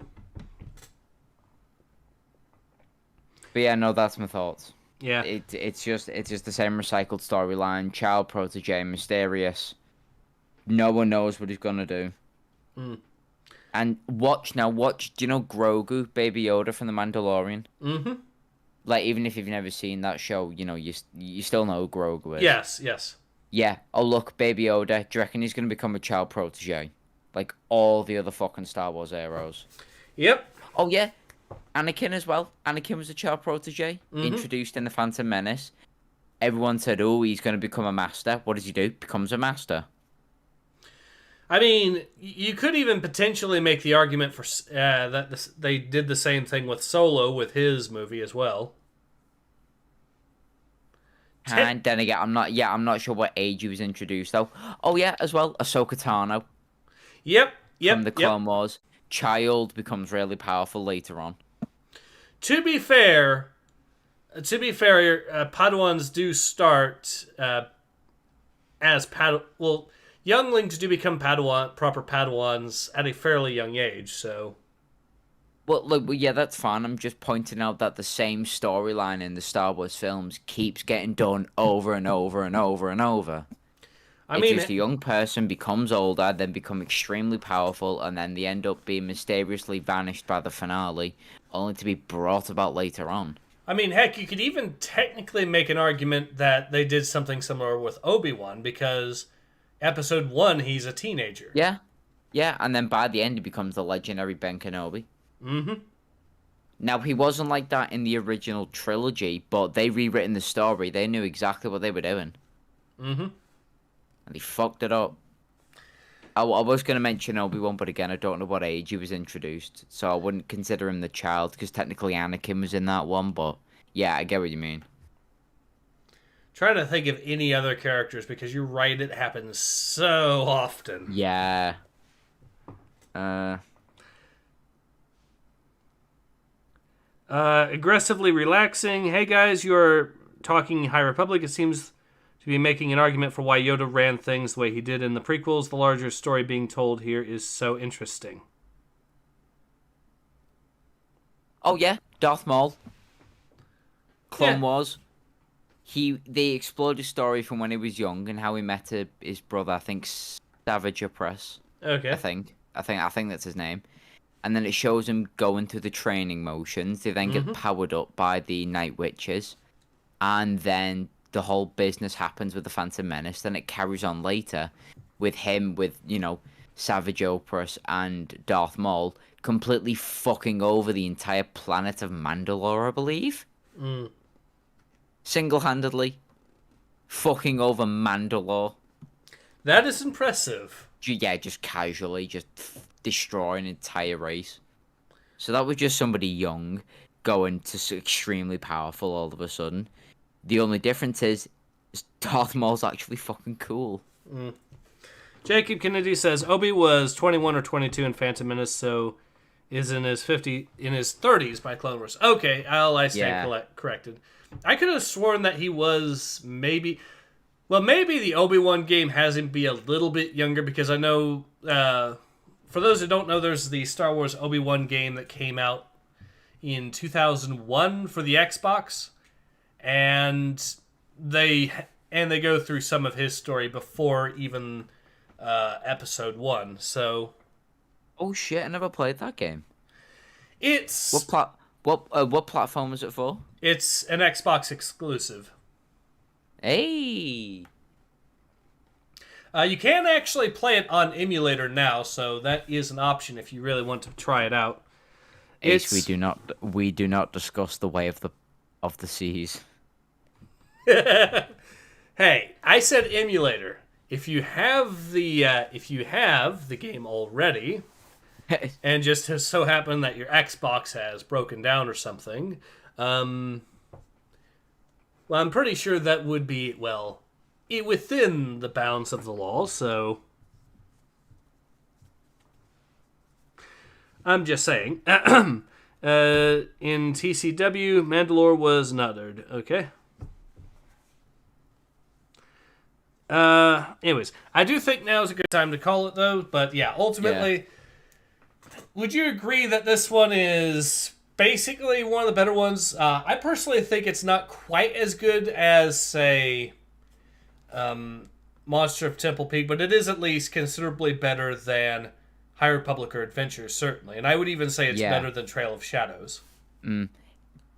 But yeah, no, that's my thoughts. Yeah. It's just the same recycled storyline. Child protege, mysterious. No one knows what he's gonna do. And watch. Do you know Grogu, Baby Yoda from The Mandalorian? Mm-hmm. Like, even if you've never seen that show, you still know who Grogu is. Yes. Yeah. Oh, look, Baby Yoda. Do you reckon he's going to become a child protege? Like all the other fucking Star Wars heroes. Yep. Oh, yeah. Anakin as well. Anakin was a child protege. Mm-hmm. Introduced in The Phantom Menace. Everyone said, oh, he's going to become a master. What does he do? Becomes a master. I mean, you could even potentially make the argument for that they did the same thing with Solo with his movie as well. And then again, I'm not sure what age he was introduced though. Oh yeah, as well, Ahsoka Tano. Yep. From the Clone Wars. Child becomes really powerful later on. To be fair, Padawans do start as younglings do become proper Padawans at a fairly young age, so... Well, look, yeah, that's fine. I'm just pointing out that the same storyline in the Star Wars films keeps getting done over and over and over and over. A young person becomes older, then become extremely powerful, and then they end up being mysteriously vanished by the finale, only to be brought about later on. I mean, heck, you could even technically make an argument that they did something similar with Obi-Wan, because Episode 1, he's a teenager. Yeah, and then by the end, he becomes the legendary Ben Kenobi. Mm-hmm. Now, he wasn't like that in the original trilogy, but they rewritten the story. They knew exactly what they were doing. Mm-hmm. And they fucked it up. I was going to mention Obi-Wan, but again, I don't know what age he was introduced. So I wouldn't consider him the child, because technically Anakin was in that one, but yeah, I get what you mean. Trying to think of any other characters, because you're right, it happens so often. Yeah. Aggressively relaxing. Hey guys, you're talking High Republic. It seems to be making an argument for why Yoda ran things the way he did in the prequels. The larger story being told here is so interesting. Oh yeah, Darth Maul. Clone Wars. They explored his story from when he was young and how he met his brother, I think Savage Opress. Okay. I think that's his name. And then it shows him going through the training motions. They then get powered up by the Night Witches. And then the whole business happens with the Phantom Menace. Then it carries on later with him, Savage Opress and Darth Maul completely fucking over the entire planet of Mandalore, I believe. Mm. Single-handedly. Fucking over Mandalore. That is impressive. Yeah, just casually, just destroy an entire race. So that was just somebody young going to extremely powerful all of a sudden. The only difference is Darth Maul's actually fucking cool. Mm. Jacob Kennedy says Obi was 21 or 22 in Phantom Menace, so is in his 30s by Clone Wars. Okay, I stand corrected. I could have sworn that he was maybe the Obi-Wan game has him be a little bit younger, because I know, for those who don't know, there's the Star Wars Obi-Wan game that came out in 2001 for the Xbox, and they go through some of his story before even Episode 1. So, oh shit! I never played that game. It's what platform was it for? It's an Xbox exclusive. Hey. You can actually play it on emulator now, so that is an option if you really want to try it out. Ace, we do not discuss the way of the seas. Hey, I said emulator. If you have the game already, and just has so happen that your Xbox has broken down or something, well, I'm pretty sure that would be within the bounds of the law. So I'm just saying. In TCW, Mandalore was nuttered. Okay. Anyways, I do think now is a good time to call it, though. But yeah, ultimately, would you agree that this one is basically one of the better ones? I personally think it's not quite as good as, say, Monster of Temple Peak, but it is at least considerably better than High Republic or Adventures, certainly. And I would even say it's Yeah. better than Trail of Shadows.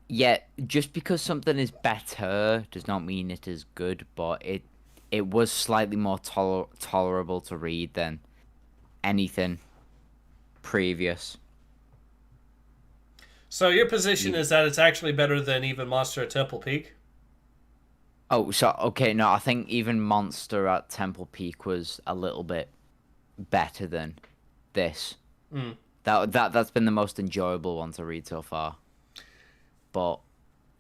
Yeah, just because something is better does not mean it is good, but it was slightly more tolerable to read than anything previous. So your position is that it's actually better than even Monster at Temple Peak? Oh, so okay, no, I think even Monster at Temple Peak was a little bit better than this. That's been the most enjoyable one to read so far. But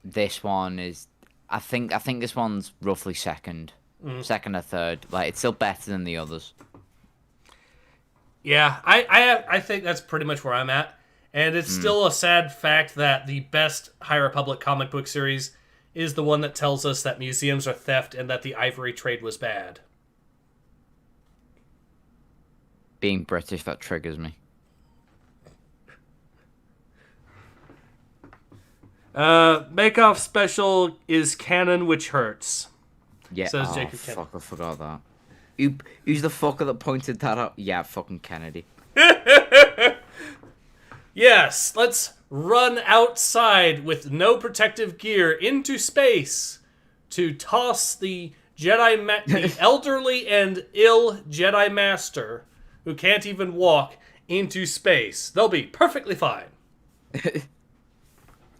this one is, I think this one's roughly second or third. Like, it's still better than the others. Yeah, I think that's pretty much where I'm at. And it's still a sad fact that the best High Republic comic book series is the one that tells us that museums are theft and that the ivory trade was bad. Being British, that triggers me. Make-Off Special is canon, which hurts. Yeah, Says oh, Jacob Kennedy. fuck, I forgot that. Who's the fucker that pointed that out? Yeah, fucking Kennedy. Yes, let's run outside with no protective gear into space to toss the the elderly and ill Jedi Master who can't even walk into space. They'll be perfectly fine.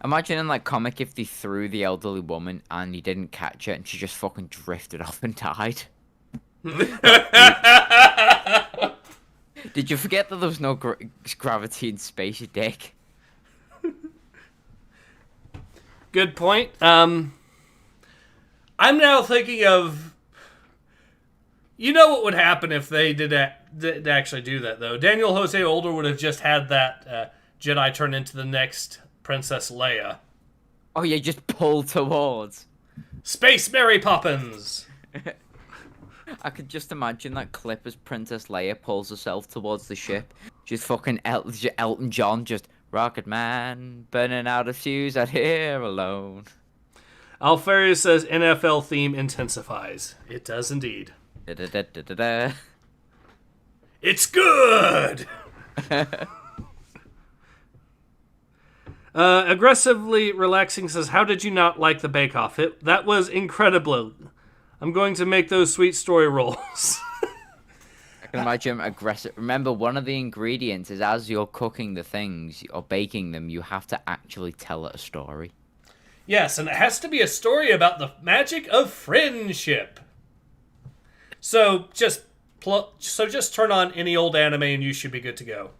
Imagine in like comic if they threw the elderly woman and he didn't catch it and she just fucking drifted off and died. Did you forget that there was no gravity in space, you dick? Good point. I'm now thinking of... You know what would happen if they did actually do that, though? Daniel Jose Older would have just had that Jedi turn into the next Princess Leia. Oh, yeah, just pull towards. Space Mary Poppins! I could just imagine that clip as Princess Leia pulls herself towards the ship. Just fucking Elton John, just Rocket Man, burning out a fuse out here alone. Alfarius says NFL theme intensifies. It does indeed. Da-da-da-da-da-da. It's good! Aggressively Relaxing says, how did you not like the Bake Off? That was incredible. I'm going to make those sweet story rolls. I can imagine aggressive. Remember, one of the ingredients is as you're cooking the things or baking them, you have to actually tell it a story. Yes, and it has to be a story about the magic of friendship. So just turn on any old anime and you should be good to go.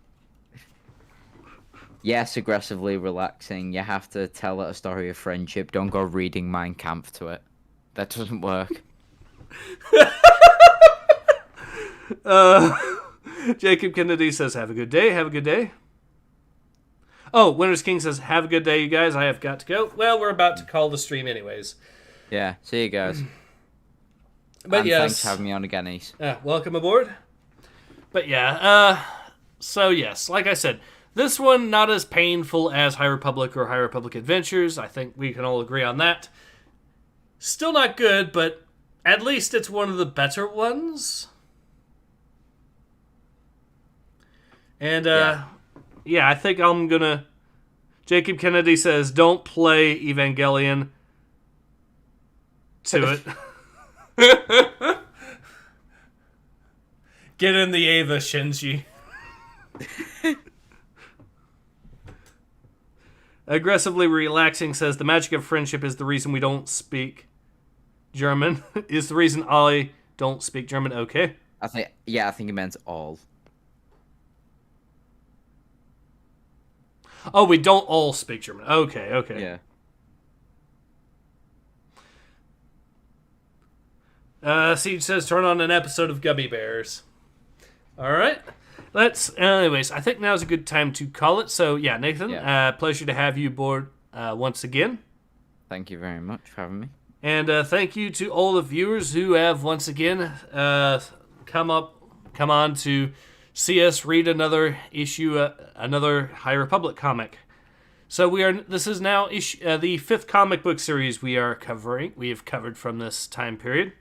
Yes, aggressively relaxing. You have to tell it a story of friendship. Don't go reading Mein Kampf to it. That doesn't work. Jacob Kennedy says, have a good day, have a good day. Oh, Winter's King says, have a good day, you guys. I have got to go. Well, we're about to call the stream anyways. Yeah, see you guys. But and yes. Thanks for having me on again, Ace. Welcome aboard. But yeah, so yes, like I said, this one not as painful as High Republic or High Republic Adventures. I think we can all agree on that. Still not good, but at least it's one of the better ones. And, yeah, I think I'm gonna... Jacob Kennedy says, don't play Evangelion to it. Get in the Ava, Shinji. Aggressively Relaxing says, the magic of friendship is the reason we don't speak German. Is the reason I don't speak German. Okay. I think it meant all. Oh, we don't all speak German. Okay. Yeah. Siege says, turn on an episode of Gummy Bears. Alright. Anyways, I think now's a good time to call it. So, yeah, Nathan, pleasure to have you aboard once again. Thank you very much for having me. And thank you to all the viewers who have once again come on to see us read another issue, another High Republic comic. So this is now the 5th comic book series we are covering. We have covered from this time period.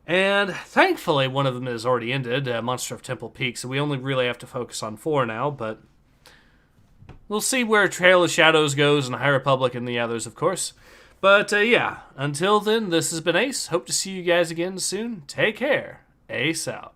And thankfully, one of them is already ended, Monster of Temple Peak, so we only really have to focus on 4 now, but we'll see where Trail of Shadows goes and High Republic and the others, of course. But yeah, until then, this has been Ace. Hope to see you guys again soon. Take care. Ace out.